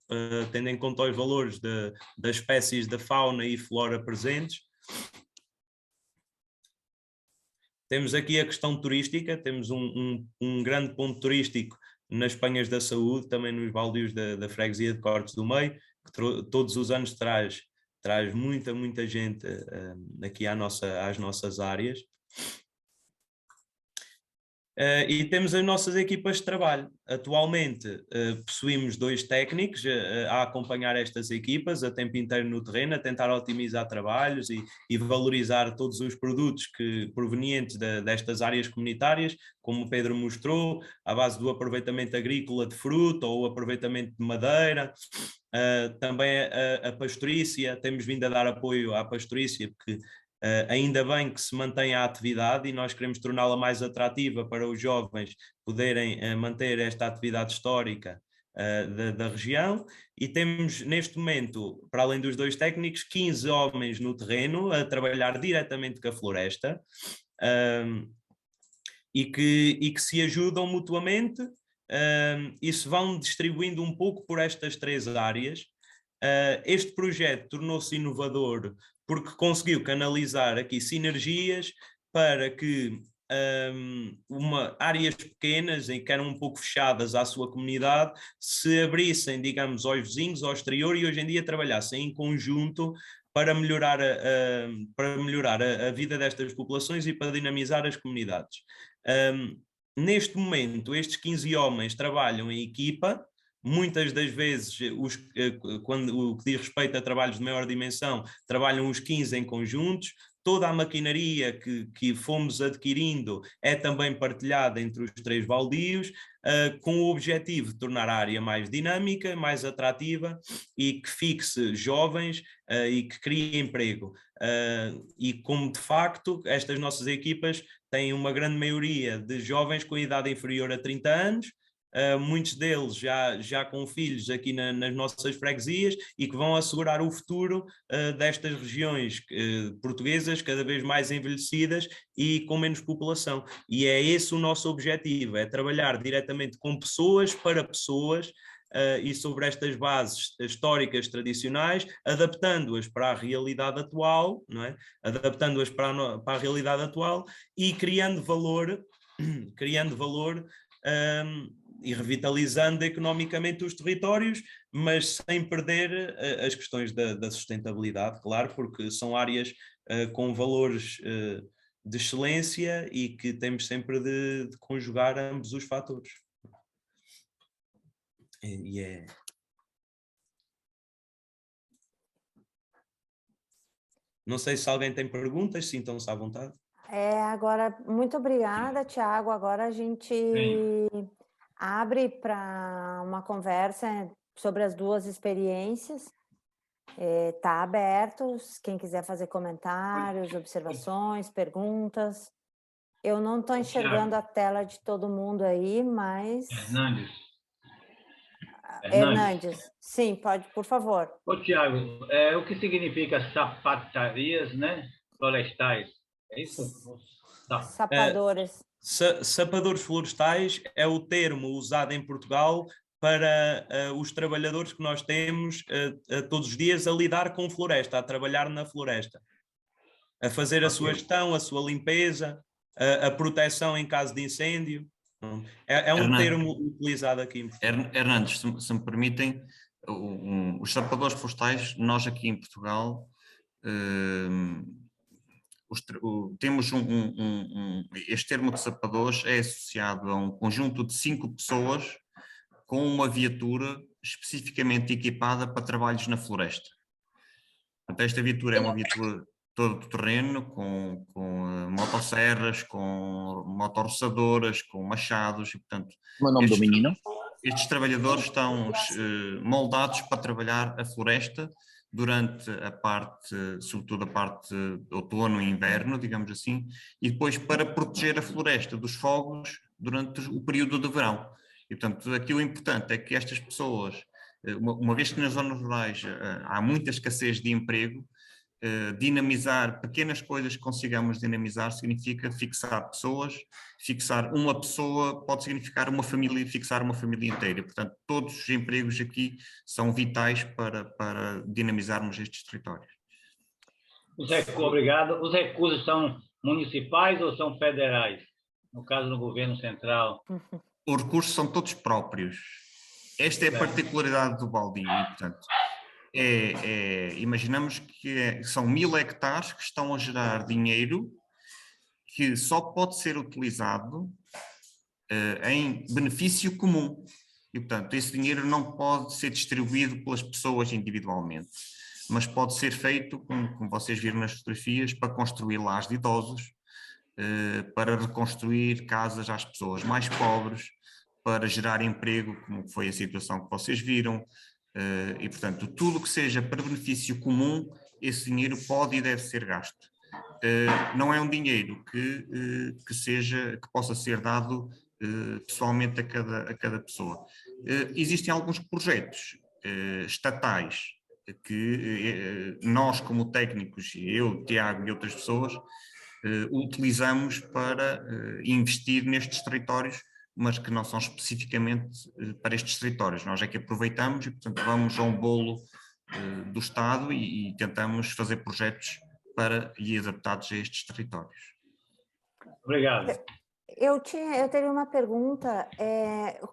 tendo em conta os valores das espécies da fauna e flora presentes. Temos aqui a questão turística, temos um grande ponto turístico nas Penhas da Saúde, também nos baldios da freguesia de Cortes do Meio, que todos os anos traz muita gente aqui às nossas áreas. E temos as nossas equipas de trabalho. Atualmente possuímos 2 técnicos a acompanhar estas equipas a tempo inteiro no terreno, a tentar otimizar trabalhos e valorizar todos os produtos provenientes destas áreas comunitárias, como o Pedro mostrou, à base do aproveitamento agrícola de fruta ou o aproveitamento de madeira. Também a pastorícia, temos vindo a dar apoio à pastorícia, porque ainda bem que se mantém a atividade e nós queremos torná-la mais atrativa para os jovens poderem manter esta atividade histórica da região. E temos neste momento, para além dos 2 técnicos, 15 homens no terreno a trabalhar diretamente com a floresta e que se ajudam mutuamente e se vão distribuindo um pouco por estas 3 áreas. Este projeto tornou-se inovador porque conseguiu canalizar aqui sinergias para que áreas pequenas e que eram um pouco fechadas à sua comunidade se abrissem, digamos, aos vizinhos, ao exterior, e hoje em dia trabalhassem em conjunto para melhorar a vida destas populações e para dinamizar as comunidades. Neste momento, estes 15 homens trabalham em equipa. Muitas das vezes, quando o que diz respeito a trabalhos de maior dimensão, trabalham os 15 em conjuntos, toda a maquinaria que fomos adquirindo é também partilhada entre os 3 baldios, com o objetivo de tornar a área mais dinâmica, mais atrativa e que fixe jovens e que crie emprego. E como de facto estas nossas equipas têm uma grande maioria de jovens com idade inferior a 30 anos, muitos deles já com filhos aqui nas nossas freguesias e que vão assegurar o futuro destas regiões portuguesas cada vez mais envelhecidas e com menos população. E é esse o nosso objetivo, é trabalhar diretamente com pessoas para pessoas e sobre estas bases históricas tradicionais, adaptando-as para a realidade atual, não é? Adaptando-as para a realidade atual e criando valor e revitalizando economicamente os territórios, mas sem perder as questões da sustentabilidade, claro, porque são áreas com valores de excelência e que temos sempre de conjugar ambos os fatores. Não sei se alguém tem perguntas, sintam-se à vontade. Agora, muito obrigada, Tiago. Agora a gente abre para uma conversa sobre as 2 experiências. Está aberto, quem quiser fazer comentários, observações, perguntas. Eu não estou enxergando a tela de todo mundo aí, mas... Hernandes, sim, pode, por favor. Ô, Tiago, o que significa sapatarias, né, florestais? É isso? Sapadores. Sapadores florestais é o termo usado em Portugal para os trabalhadores que nós temos todos os dias a lidar com floresta, a trabalhar na floresta, a fazer a sua gestão, a sua limpeza, a proteção em caso de incêndio. É um termo utilizado aqui em Portugal. Hernandes, se me permitem, os sapadores florestais, nós aqui em Portugal temos este termo de sapadores é associado a um conjunto de 5 pessoas com uma viatura especificamente equipada para trabalhos na floresta. Portanto, esta viatura é uma viatura todo terreno, com motosserras, com motorroçadoras, com machados, e portanto... O nome do menino? Estes trabalhadores estão moldados para trabalhar a floresta durante a parte, sobretudo a parte de outono e inverno, digamos assim, e depois para proteger a floresta dos fogos durante o período de verão. E portanto, aqui o importante é que estas pessoas, uma vez que nas zonas rurais há muita escassez de emprego, dinamizar pequenas coisas que consigamos dinamizar significa fixar pessoas, fixar uma pessoa pode significar uma família, fixar uma família inteira. Portanto, todos os empregos aqui são vitais para dinamizarmos estes territórios. Obrigado. Os recursos são municipais ou são federais? No caso do governo central. Os recursos são todos próprios. Esta é a particularidade do baldio, portanto, imaginamos que são 1000 hectares que estão a gerar dinheiro que só pode ser utilizado em benefício comum. E, portanto, esse dinheiro não pode ser distribuído pelas pessoas individualmente, mas pode ser feito, como vocês viram nas fotografias, para construir lares de idosos, para reconstruir casas às pessoas mais pobres, para gerar emprego, como foi a situação que vocês viram, e, portanto, tudo que seja para benefício comum, esse dinheiro pode e deve ser gasto. Não é um dinheiro que possa ser dado pessoalmente a cada pessoa. Existem alguns projetos estatais que nós, como técnicos, eu, Tiago e outras pessoas, utilizamos para investir nestes territórios, mas que não são especificamente para estes territórios. Nós é que aproveitamos e, portanto, vamos a um bolo do Estado e tentamos fazer projetos e adaptados a estes territórios. Obrigado. Eu teria uma pergunta.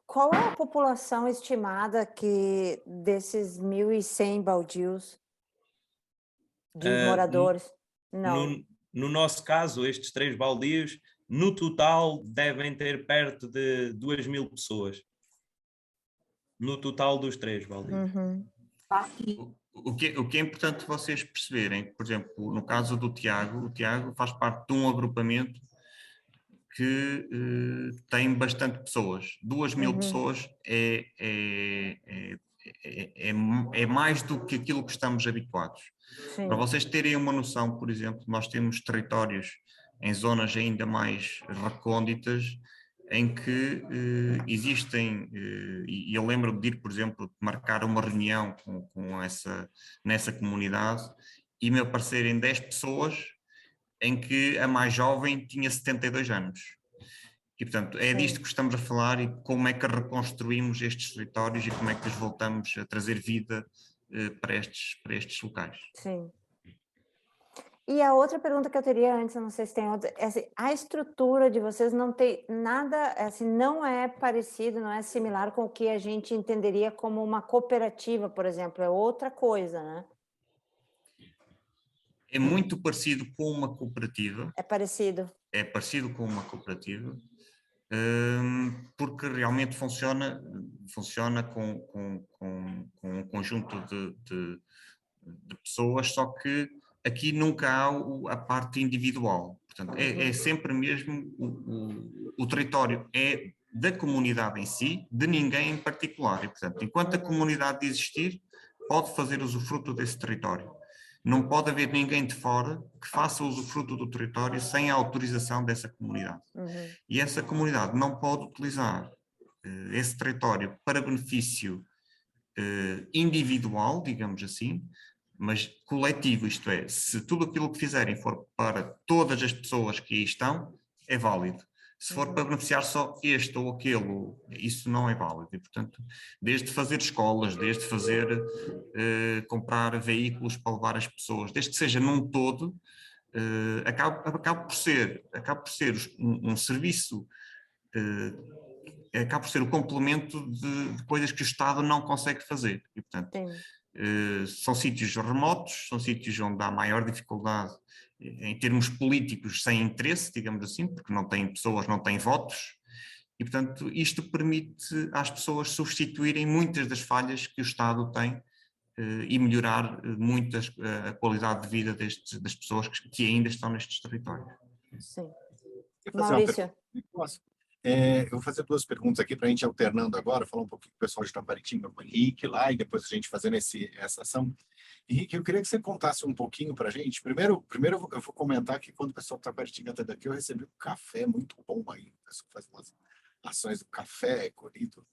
Qual é a população estimada desses 1.100 baldios de moradores? Não. No nosso caso, estes 3 baldios, no total, devem ter perto de 2.000 pessoas. No total dos 3 baldios. Uhum. o que é importante vocês perceberem, por exemplo, no caso do Tiago, o Tiago faz parte de um agrupamento que tem bastante pessoas. 2.000 pessoas é mais do que aquilo que estamos habituados. Sim. Para vocês terem uma noção, por exemplo, nós temos territórios em zonas ainda mais recônditas em que existem, e eu lembro de ir, por exemplo, marcar uma reunião nessa comunidade e me aparecerem 10 pessoas em que a mais jovem tinha 72 anos. E, portanto, é disto que estamos a falar e como é que reconstruímos estes territórios e como é que os voltamos a trazer vida para estes locais. Sim. E a outra pergunta que eu teria antes, eu não sei se tem outra, é assim, a estrutura de vocês não tem nada, assim, não é parecido, não é similar com o que a gente entenderia como uma cooperativa, por exemplo, é outra coisa, né? É muito parecido com uma cooperativa. É parecido. É parecido com uma cooperativa, porque realmente funciona com um conjunto de pessoas, só que aqui nunca há a parte individual. Portanto, é sempre mesmo o território é da comunidade em si, de ninguém em particular. E, portanto, enquanto a comunidade existir, pode fazer usufruto desse território. Não pode haver ninguém de fora que faça usufruto do território sem a autorização dessa comunidade. E essa comunidade não pode utilizar esse território para benefício individual, digamos assim, mas coletivo, isto é, se tudo aquilo que fizerem for para todas as pessoas que aí estão, é válido. Se for para beneficiar só este ou aquele, isso não é válido. E, portanto, desde fazer escolas, desde fazer comprar veículos para levar as pessoas, desde que seja num todo, acaba por ser um serviço, acaba por ser o complemento de coisas que o Estado não consegue fazer. E, portanto, são sítios remotos, são sítios onde há maior dificuldade em termos políticos sem interesse, digamos assim, porque não têm pessoas, não têm votos, e portanto isto permite às pessoas substituírem muitas das falhas que o Estado tem e melhorar muito a qualidade de vida das pessoas que ainda estão nestes territórios. Sim. Maurício? Eu vou fazer duas perguntas aqui para a gente ir alternando agora, falar um pouquinho com o pessoal de Taquaritinga, com o Henrique lá, e depois a gente fazendo essa ação. Henrique, eu queria que você contasse um pouquinho para a gente. Primeiro eu vou comentar que quando o pessoal de Taquaritinga está daqui, eu recebi um café muito bom aí. O pessoal faz umas ações do café colhido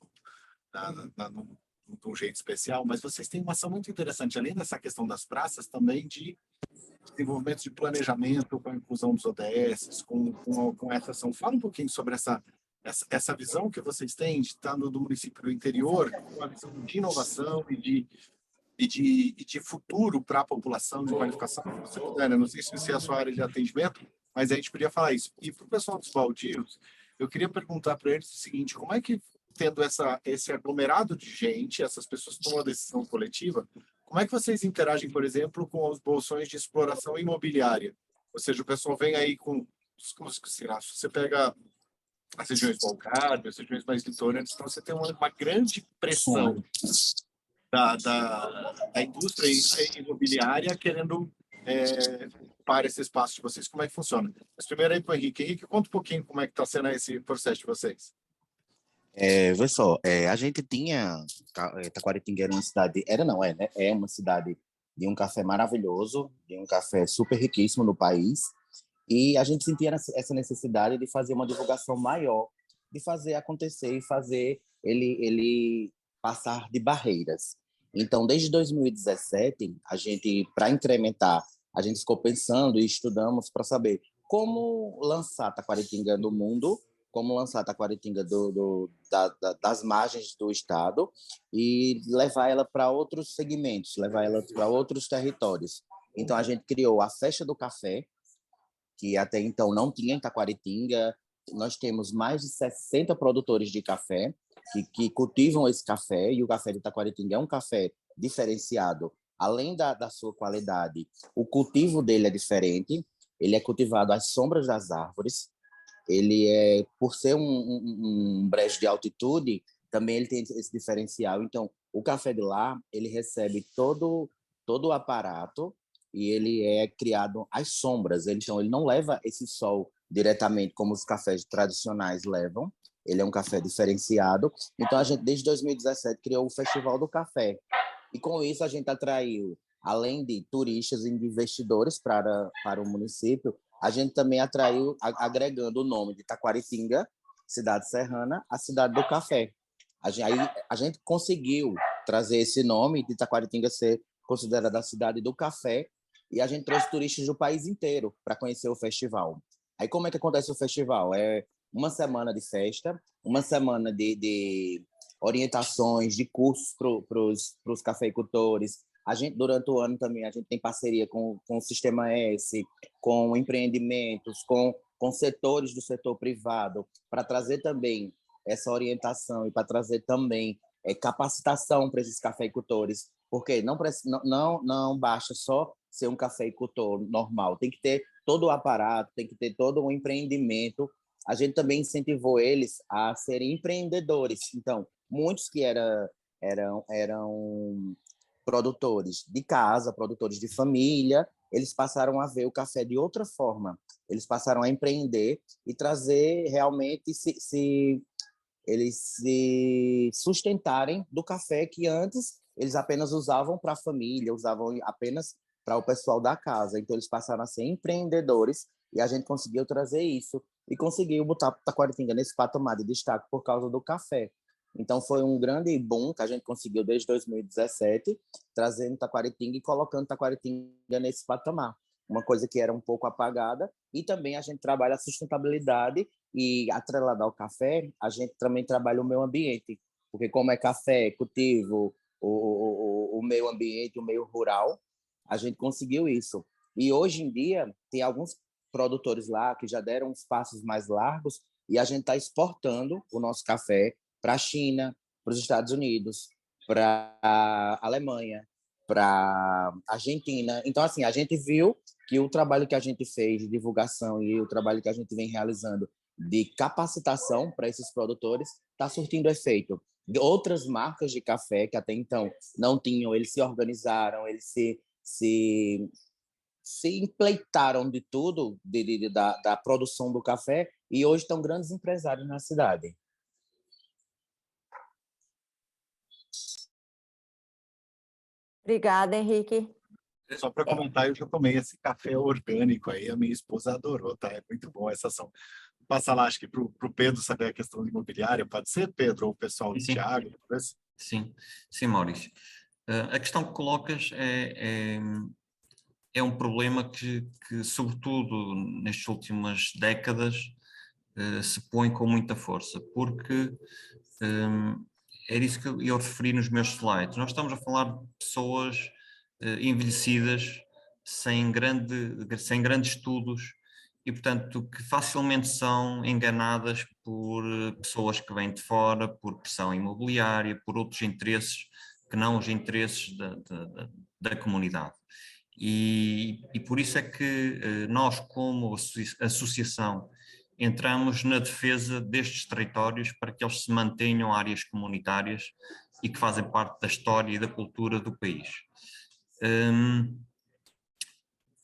de um jeito especial, mas vocês têm uma ação muito interessante, além dessa questão das praças, também de desenvolvimento de planejamento com a inclusão dos ODS, com essa ação. Fala um pouquinho sobre essa visão que vocês têm de estar no município do interior, com uma visão de inovação e de futuro para a população, de qualificação, se você puder, né? Não sei se é a sua área de atendimento, mas a gente podia falar isso. E para o pessoal dos baldios, eu queria perguntar para eles o seguinte, como é que, tendo esse aglomerado de gente, essas pessoas tomam a decisão coletiva, como é que vocês interagem, por exemplo, com os bolsões de exploração imobiliária? Ou seja, o pessoal vem aí com... Se você pega as regiões balcárias, as regiões mais litorâneas, então você tem uma grande pressão da indústria imobiliária querendo para esse espaço de vocês. Como é que funciona? Mas primeiro aí para o Henrique. Henrique, conta um pouquinho como é que está sendo esse processo de vocês. Vê só, a gente tinha... Taquaritinga era uma cidade... né? É uma cidade de um café maravilhoso, de um café super riquíssimo no país, e a gente sentia essa necessidade de fazer uma divulgação maior, de fazer acontecer e fazer ele passar de barreiras. Então, desde 2017, a gente, para incrementar, a gente ficou pensando e estudamos para saber como lançar Taquaritinga no mundo, como lançar Taquaritinga das margens do estado e levar ela para outros segmentos, levar ela para outros territórios. Então, a gente criou a Festa do Café, que até então não tinha em Taquaritinga. Nós temos mais de 60 produtores de café que cultivam esse café, e o café de Taquaritinga é um café diferenciado. Além da sua qualidade, o cultivo dele é diferente, ele é cultivado às sombras das árvores, ele por ser um brejo de altitude, também ele tem esse diferencial. Então, o café de lá, ele recebe todo todo o aparato e ele é criado às sombras. Então, ele não leva esse sol diretamente como os cafés tradicionais levam. Ele é um café diferenciado. Então, a gente, desde 2017, criou o Festival do Café. E, com isso, a gente atraiu, além de turistas e de investidores para o município, a gente também atraiu, agregando o nome de Taquaritinga, cidade serrana, a cidade do café. Aí a gente conseguiu trazer esse nome de Taquaritinga ser considerada a cidade do café, e a gente trouxe turistas do país inteiro para conhecer o festival. Aí como é que acontece o festival? É uma semana de festa, uma semana de orientações, de cursos para os cafeicultores. A gente, durante o ano também, a gente tem parceria com o Sistema S, com empreendimentos, com setores do setor privado, para trazer também essa orientação e para trazer também capacitação para esses cafeicultores, porque não basta só ser um cafeicultor normal, tem que ter todo o aparato, tem que ter todo um empreendimento. A gente também incentivou eles a serem empreendedores. Então, muitos que eram produtores de casa, produtores de família, eles passaram a ver o café de outra forma. Eles passaram a empreender e trazer realmente eles se sustentarem do café que antes eles apenas usavam para a família, usavam apenas para o pessoal da casa. Então, eles passaram a ser empreendedores e a gente conseguiu trazer isso e conseguiu botar Taquaritinga nesse patamar de destaque por causa do café. Então, foi um grande boom que a gente conseguiu desde 2017, trazendo Taquaritinga e colocando Taquaritinga nesse patamar. Uma coisa que era um pouco apagada. E também a gente trabalha a sustentabilidade e, atrelado ao café, a gente também trabalha o meio ambiente. Porque como é café, cultivo, o meio ambiente, o meio rural, a gente conseguiu isso. E hoje em dia, tem alguns produtores lá que já deram uns passos mais largos e a gente está exportando o nosso café para a China, para os Estados Unidos, para a Alemanha, para a Argentina. Então, assim, a gente viu que o trabalho que a gente fez de divulgação e o trabalho que a gente vem realizando de capacitação para esses produtores está surtindo efeito. Outras marcas de café que até então não tinham, eles se organizaram, eles se empleitaram de tudo, da produção do café, e hoje estão grandes empresários na cidade. Obrigada, Henrique. Só para comentar, eu já tomei esse café orgânico aí, a minha esposa adorou, tá? É muito bom essa ação. Passa lá, acho que para o Pedro saber a questão imobiliária, pode ser, Pedro, ou o pessoal do Thiago? Sim, Maurício. A questão que colocas é um problema que, sobretudo, nestas últimas décadas, se põe com muita força, porque era isso que eu referi nos meus slides. Nós estamos a falar de pessoas envelhecidas, sem grandes estudos, e, portanto, que facilmente são enganadas por pessoas que vêm de fora, por pressão imobiliária, por outros interesses que não os interesses da comunidade. E por isso é que nós, como associação, entramos na defesa destes territórios para que eles se mantenham áreas comunitárias e que fazem parte da história e da cultura do país.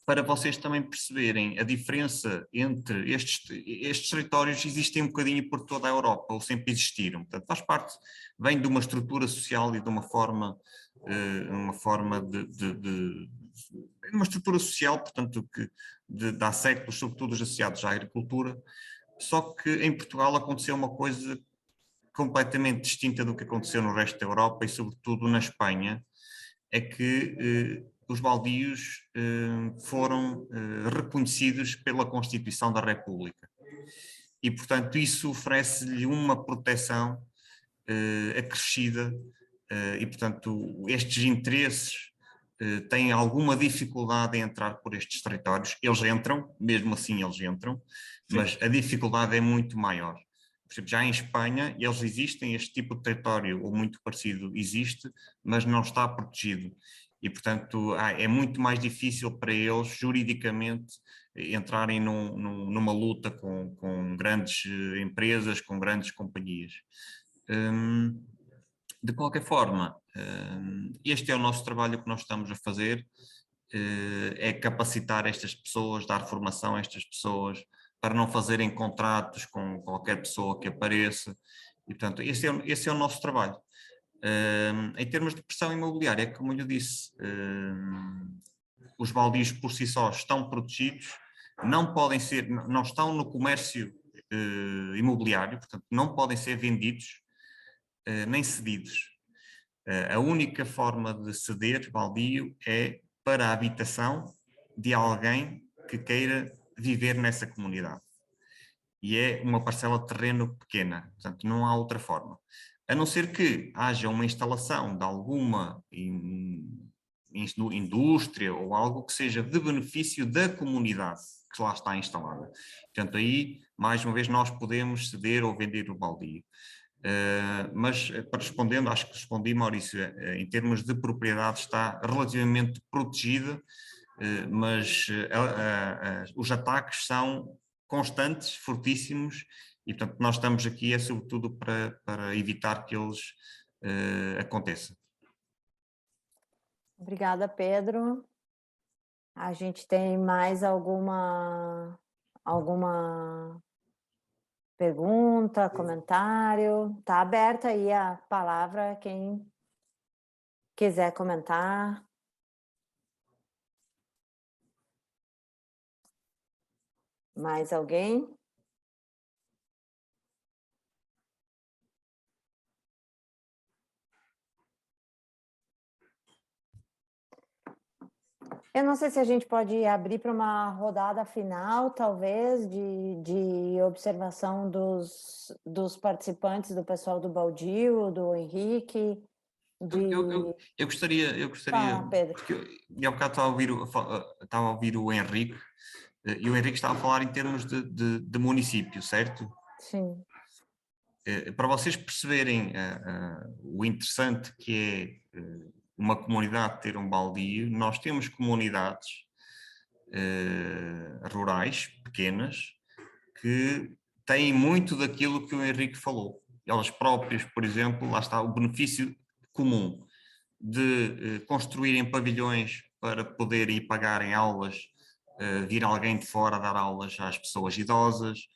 Para vocês também perceberem a diferença entre estes territórios, existem um bocadinho por toda a Europa, ou sempre existiram. Portanto, faz parte, vem de uma estrutura social e de uma forma uma estrutura social, portanto, que há séculos, sobretudo associados à agricultura, só que em Portugal aconteceu uma coisa completamente distinta do que aconteceu no resto da Europa e sobretudo na Espanha, é que os baldios foram reconhecidos pela Constituição da República. E, portanto, isso oferece-lhe uma proteção acrescida e, portanto, estes interesses têm alguma dificuldade em entrar por estes territórios. Eles entram, mesmo assim eles entram, mas a dificuldade é muito maior. Por exemplo, já em Espanha, eles existem, este tipo de território, ou muito parecido, existe, mas não está protegido. E, portanto, é muito mais difícil para eles, juridicamente, entrarem numa luta com grandes empresas, com grandes companhias. De qualquer forma, este é o nosso trabalho que nós estamos a fazer, é capacitar estas pessoas, dar formação a estas pessoas para não fazerem contratos com qualquer pessoa que apareça, e portanto esse é o nosso trabalho. Em termos de pressão imobiliária, como eu lhe disse, os baldios por si só estão protegidos, não podem ser, não estão no comércio imobiliário, portanto não podem ser vendidos nem cedidos. A única forma de ceder baldio é para a habitação de alguém que queira viver nessa comunidade. E é uma parcela de terreno pequena, portanto não há outra forma. A não ser que haja uma instalação de alguma indústria ou algo que seja de benefício da comunidade que lá está instalada. Portanto, aí, mais uma vez, nós podemos ceder ou vender o baldio. Mas, respondendo, acho que respondi, Maurício, em termos de propriedade está relativamente protegida, mas os ataques são constantes, fortíssimos, e portanto nós estamos aqui é sobretudo para evitar que eles aconteçam. Obrigada, Pedro. A gente tem mais alguma pergunta, comentário? Está aberta aí a palavra, quem quiser comentar. Mais alguém? Eu não sei se a gente pode abrir para uma rodada final, talvez, de observação dos participantes, do pessoal do Baldio, do Henrique. Eu gostaria Fala, Pedro. porque eu há bocado estava a ouvir o Henrique, e o Henrique estava a falar em termos de município, certo? Sim. Para vocês perceberem o interessante que é uma comunidade ter um baldio, nós temos comunidades rurais, pequenas, que têm muito daquilo que o Henrique falou. Elas próprias, por exemplo, lá está o benefício comum de construírem pavilhões para poderem ir pagarem aulas, vir alguém de fora dar aulas às pessoas idosas.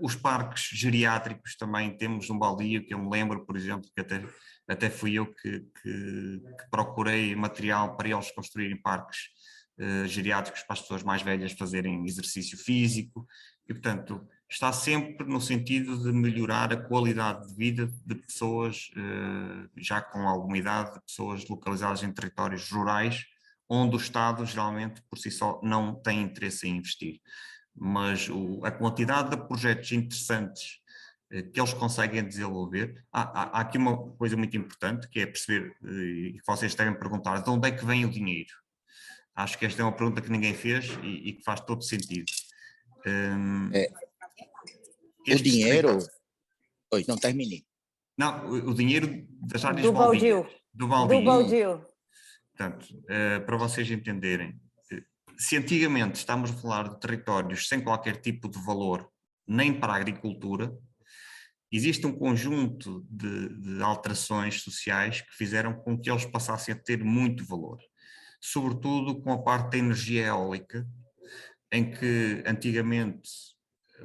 Os parques geriátricos também temos um baldio, que eu me lembro, por exemplo, que até fui eu que procurei material para eles construírem parques geriátricos para as pessoas mais velhas fazerem exercício físico, e portanto está sempre no sentido de melhorar a qualidade de vida de pessoas já com alguma idade, de pessoas localizadas em territórios rurais, onde o Estado geralmente por si só não tem interesse em investir. Mas a quantidade de projetos interessantes que eles conseguem desenvolver, há aqui uma coisa muito importante, que é perceber, e que vocês devem perguntar, de onde é que vem o dinheiro? Acho que esta é uma pergunta que ninguém fez e que faz todo sentido. O dinheiro... Oi, não terminei. Não, o dinheiro das áreas Do baldio. Do baldio. Do baldio. Portanto, para vocês entenderem, se antigamente estamos a falar de territórios sem qualquer tipo de valor, nem para a agricultura, existe um conjunto de alterações sociais que fizeram com que eles passassem a ter muito valor, sobretudo com a parte da energia eólica, em que antigamente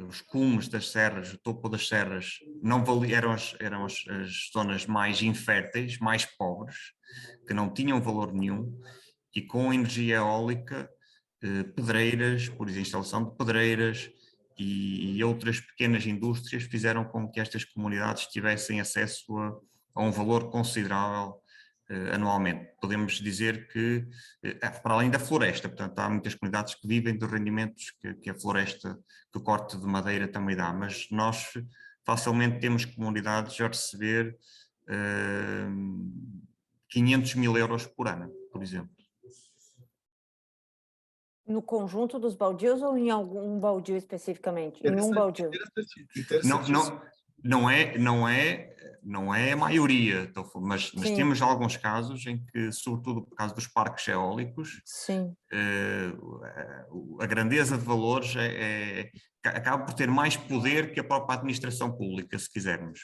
os cumes das serras, o topo das serras, não eram as zonas mais inférteis, mais pobres, que não tinham valor nenhum, e com a energia eólica, pedreiras, por exemplo, instalação de pedreiras e outras pequenas indústrias fizeram com que estas comunidades tivessem acesso a um valor considerável anualmente. Podemos dizer que, para além da floresta, portanto, há muitas comunidades que vivem dos rendimentos que a floresta, que o corte de madeira também dá, mas nós facilmente temos comunidades a receber 500 mil euros por ano, por exemplo. No conjunto dos baldios ou em algum baldio especificamente? Em um baldio? Não é a maioria, mas temos alguns casos em que, sobretudo por causa dos parques eólicos, sim, a grandeza de valores acaba por ter mais poder que a própria administração pública, se quisermos.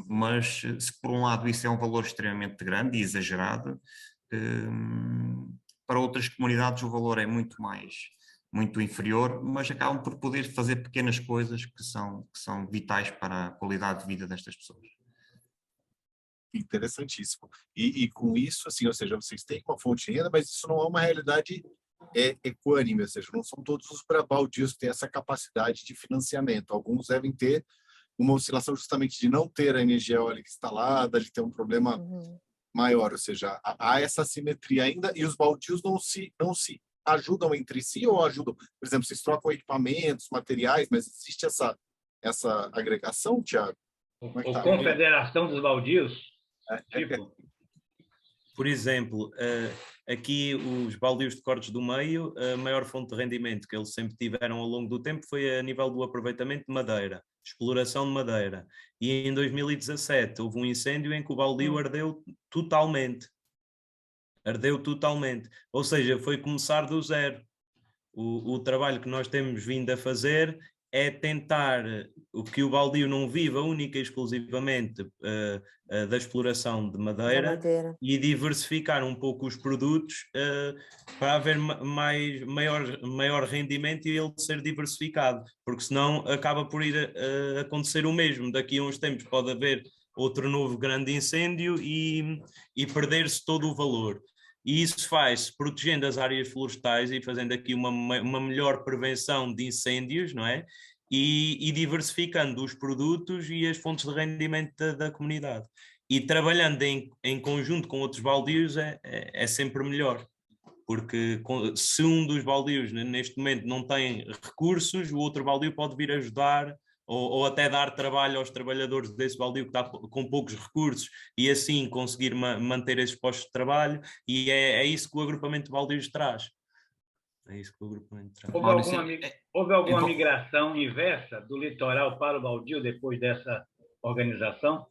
Mas se por um lado isso é um valor extremamente grande e exagerado, para outras comunidades o valor é muito inferior, mas acabam por poder fazer pequenas coisas que são vitais para a qualidade de vida destas pessoas. Interessantíssimo. E com isso, assim, ou seja, vocês têm uma fonte de renda, mas isso não é uma realidade equânime, ou seja, não são todos os baldios que têm essa capacidade de financiamento. Alguns devem ter uma oscilação justamente de não ter a energia eólica instalada, de ter um problema maior, ou seja, há essa simetria ainda, e os baldios não se ajudam entre si ou ajudam, por exemplo, vocês trocam equipamentos, materiais, mas existe essa agregação, Thiago? Ou confederação dos baldios? Tipo... Por exemplo, aqui os baldios de Cortes do Meio, a maior fonte de rendimento que eles sempre tiveram ao longo do tempo foi a nível do aproveitamento de madeira, exploração de madeira. E em 2017 houve um incêndio em que o baldio ardeu totalmente. Ardeu totalmente. Ou seja, foi começar do zero. O trabalho que nós temos vindo a fazer é tentar que o baldio não viva única e exclusivamente da exploração de madeira e diversificar um pouco os produtos para haver maior rendimento e ele ser diversificado, porque senão acaba por ir acontecer o mesmo. Daqui a uns tempos pode haver outro novo grande incêndio e perder-se todo o valor. E isso faz-se protegendo as áreas florestais e fazendo aqui uma melhor prevenção de incêndios, não é? E diversificando os produtos e as fontes de rendimento da comunidade. E trabalhando em conjunto com outros baldios é sempre melhor, porque se um dos baldios neste momento não tem recursos, o outro baldio pode vir ajudar ou até dar trabalho aos trabalhadores desse baldio que está com poucos recursos e assim conseguir manter esses postos de trabalho, e é isso que o agrupamento de baldios traz. É isso que o agrupamento traz. Houve alguma migração inversa do litoral para o baldio depois dessa organização?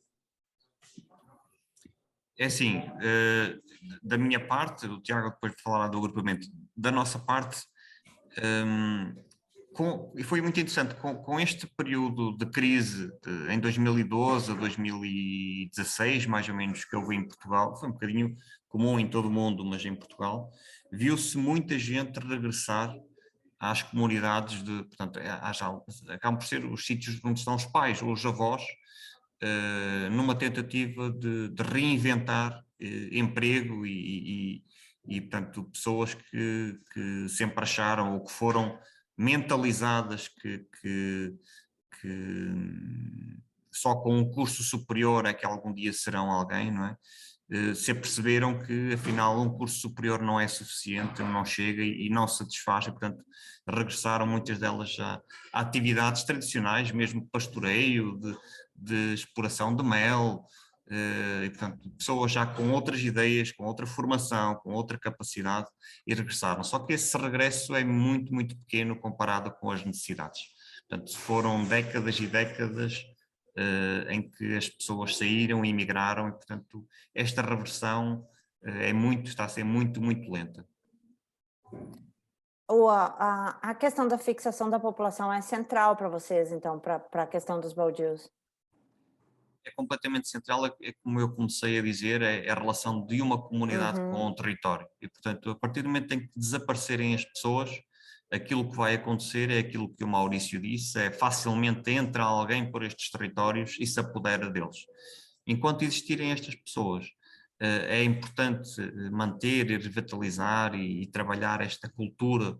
É assim, da minha parte, o Tiago depois falará do agrupamento, da nossa parte, e foi muito interessante, com este período de crise em 2012 a 2016, mais ou menos, que houve em Portugal, foi um bocadinho comum em todo o mundo, mas em Portugal, viu-se muita gente regressar às comunidades, portanto, acabam por ser os sítios onde estão os pais ou os avós, numa tentativa de reinventar emprego e, portanto, pessoas que sempre acharam ou que foram mentalizadas que só com um curso superior é que algum dia serão alguém, não é? Se aperceberam que afinal um curso superior não é suficiente, não chega e não satisfaz, e portanto regressaram muitas delas a atividades tradicionais, mesmo de pastoreio, de exploração de mel, e portanto pessoas já com outras ideias, com outra formação, com outra capacidade, e regressaram. Só que esse regresso é muito, muito pequeno comparado com as necessidades. Portanto, foram décadas e décadas em que as pessoas saíram e emigraram, e portanto esta reversão está a ser muito, muito lenta. A questão da fixação da população é central para vocês, então, para a questão dos baldios? É completamente central, como eu comecei a dizer, é a relação de uma comunidade com um território. E, portanto, a partir do momento em que desaparecerem as pessoas, aquilo que vai acontecer é aquilo que o Maurício disse, é facilmente entra alguém por estes territórios e se apodera deles. Enquanto existirem estas pessoas, é importante manter e revitalizar e trabalhar esta cultura,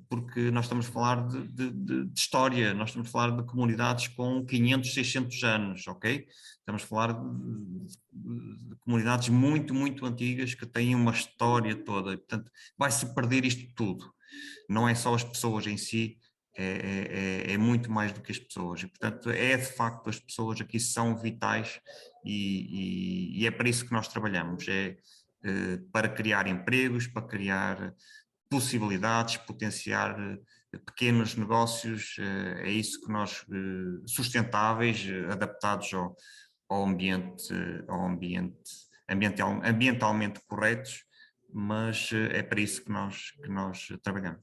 porque nós estamos a falar de história, nós estamos a falar de comunidades com 500, 600 anos, ok? Estamos a falar de comunidades muito, muito antigas que têm uma história toda, e, portanto, vai-se perder isto tudo. Não é só as pessoas em si, é muito mais do que as pessoas, e portanto de facto as pessoas aqui são vitais e é para isso que nós trabalhamos, para criar empregos, para criar possibilidades, potenciar pequenos negócios, é isso que nós, sustentáveis, adaptados ao ambiente, ambientalmente corretos, mas é para isso que nós trabalhamos.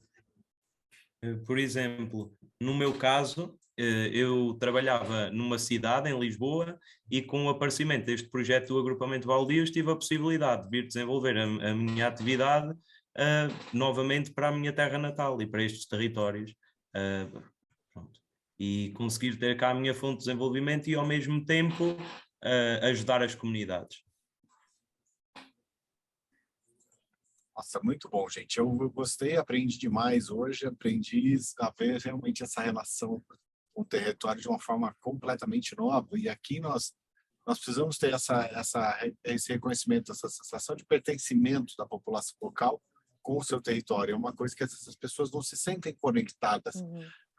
Por exemplo, no meu caso, eu trabalhava numa cidade, em Lisboa, e com o aparecimento deste projeto do agrupamento Baldios tive a possibilidade de vir desenvolver a minha atividade novamente para a minha terra natal e para estes territórios. Pronto. E conseguir ter cá a minha fonte de desenvolvimento e ao mesmo tempo ajudar as comunidades. Nossa, muito bom, gente. Eu gostei, aprendi demais hoje, aprendi a ver realmente essa relação com o território de uma forma completamente nova. E aqui nós precisamos ter esse reconhecimento, essa sensação de pertencimento da população local com o seu território. É uma coisa que essas pessoas não se sentem conectadas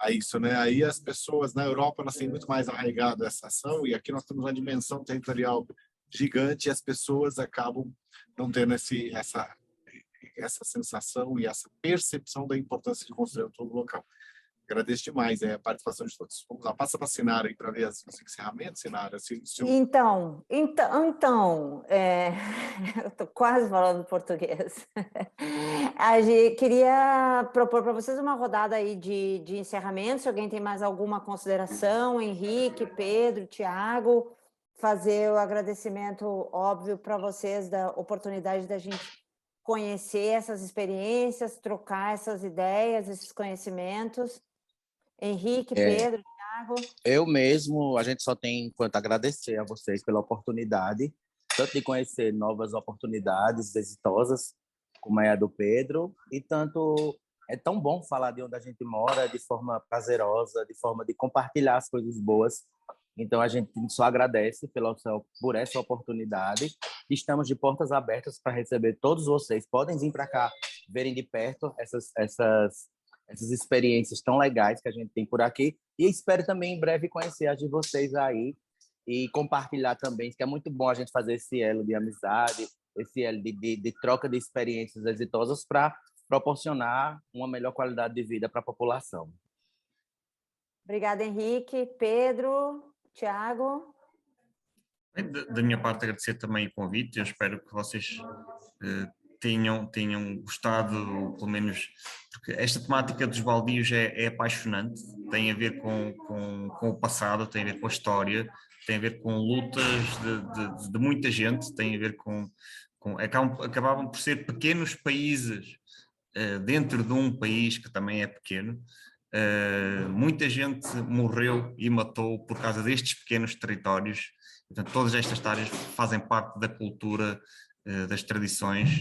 a isso, né? Aí as pessoas na Europa, elas têm muito mais arraigado essa ação, e aqui nós temos uma dimensão territorial gigante e as pessoas acabam não tendo essa sensação e essa percepção da importância de construir todo o local. Agradeço demais a participação de todos. Vamos lá, passa para a Sinara aí para ver os encerramentos, Sinara. Então, eu estou quase falando português. Queria propor para vocês uma rodada aí de encerramento. Se alguém tem mais alguma consideração, Henrique, Pedro, Tiago, fazer o agradecimento óbvio para vocês da oportunidade da gente conhecer essas experiências, trocar essas ideias, esses conhecimentos. Henrique, Pedro, Tiago. Eu mesmo, a gente só tem quanto agradecer a vocês pela oportunidade, tanto de conhecer novas oportunidades exitosas, como é a do Pedro, e tanto é tão bom falar de onde a gente mora de forma prazerosa, de forma de compartilhar as coisas boas. Então, a gente só agradece por essa oportunidade. Estamos de portas abertas para receber todos vocês. Podem vir para cá, verem de perto essas experiências tão legais que a gente tem por aqui. E espero também, em breve, conhecer as de vocês aí e compartilhar também, que é muito bom a gente fazer esse elo de amizade, esse elo de troca de experiências exitosas para proporcionar uma melhor qualidade de vida para a população. Obrigada, Henrique. Pedro, Tiago. Da minha parte, agradecer também o convite. Eu espero que vocês tenham gostado, pelo menos, porque esta temática dos baldios é apaixonante, tem a ver com o passado, tem a ver com a história, tem a ver com lutas de muita gente, tem a ver acabavam por ser pequenos países dentro de um país que também é pequeno. Muita gente morreu e matou por causa destes pequenos territórios. Portanto, todas estas áreas fazem parte da cultura, das tradições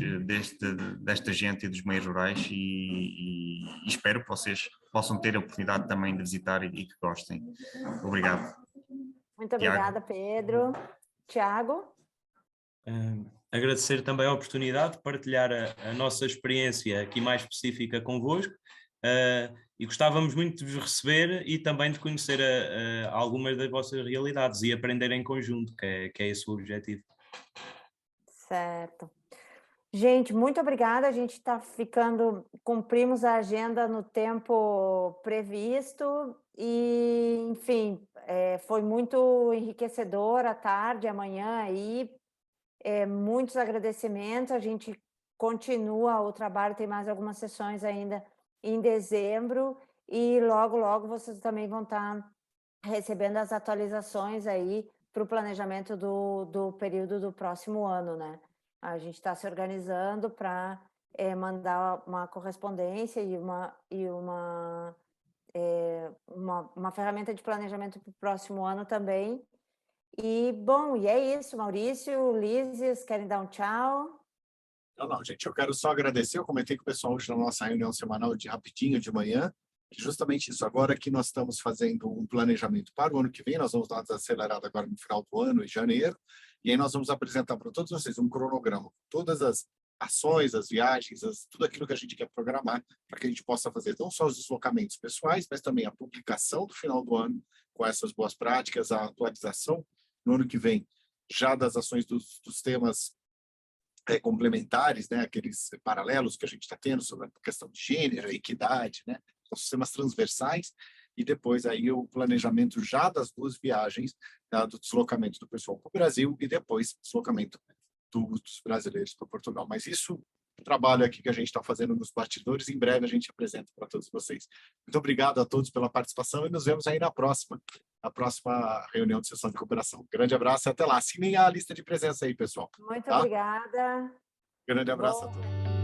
desta gente e dos meios rurais, e espero que vocês possam ter a oportunidade também de visitar e que gostem. Obrigado. Muito obrigada, Pedro. Tiago? Agradecer também a oportunidade de partilhar a nossa experiência aqui mais específica convosco. E gostávamos muito de vos receber e também de conhecer algumas das vossas realidades e aprender em conjunto, que é esse o objetivo. Certo. Gente, muito obrigada. A gente está cumprimos a agenda no tempo previsto e, enfim, foi muito enriquecedor a tarde, amanhã aí. Muitos agradecimentos. A gente continua o trabalho, tem mais algumas sessões ainda em dezembro, e logo vocês também vão estar recebendo as atualizações aí para o planejamento do período do próximo ano, né? A gente está se organizando para mandar uma correspondência e uma ferramenta de planejamento para o próximo ano também. E, bom, e é isso, Maurício, Lízias, querem dar um tchau? Não, gente, eu quero só agradecer. Eu comentei com o pessoal hoje na nossa reunião semanal rapidinho de manhã, justamente isso. Agora que nós estamos fazendo um planejamento para o ano que vem, nós vamos dar uma desacelerada agora no final do ano, em janeiro, e aí nós vamos apresentar para todos vocês um cronograma, todas as ações, as viagens, tudo aquilo que a gente quer programar, para que a gente possa fazer não só os deslocamentos pessoais, mas também a publicação do final do ano com essas boas práticas, a atualização no ano que vem, já das ações dos temas complementares, né, aqueles paralelos que a gente está tendo sobre a questão de gênero, equidade, né, os sistemas transversais, e depois aí o planejamento já das duas viagens, do deslocamento do pessoal para o Brasil e depois deslocamento dos brasileiros para Portugal. Mas isso trabalho aqui que a gente está fazendo nos bastidores. Em breve a gente apresenta para todos vocês. Muito obrigado a todos pela participação e nos vemos aí na próxima reunião de sessão de cooperação. Grande abraço e até lá. Assinem a lista de presença aí, pessoal. Muito tá? obrigada. Grande abraço a todos.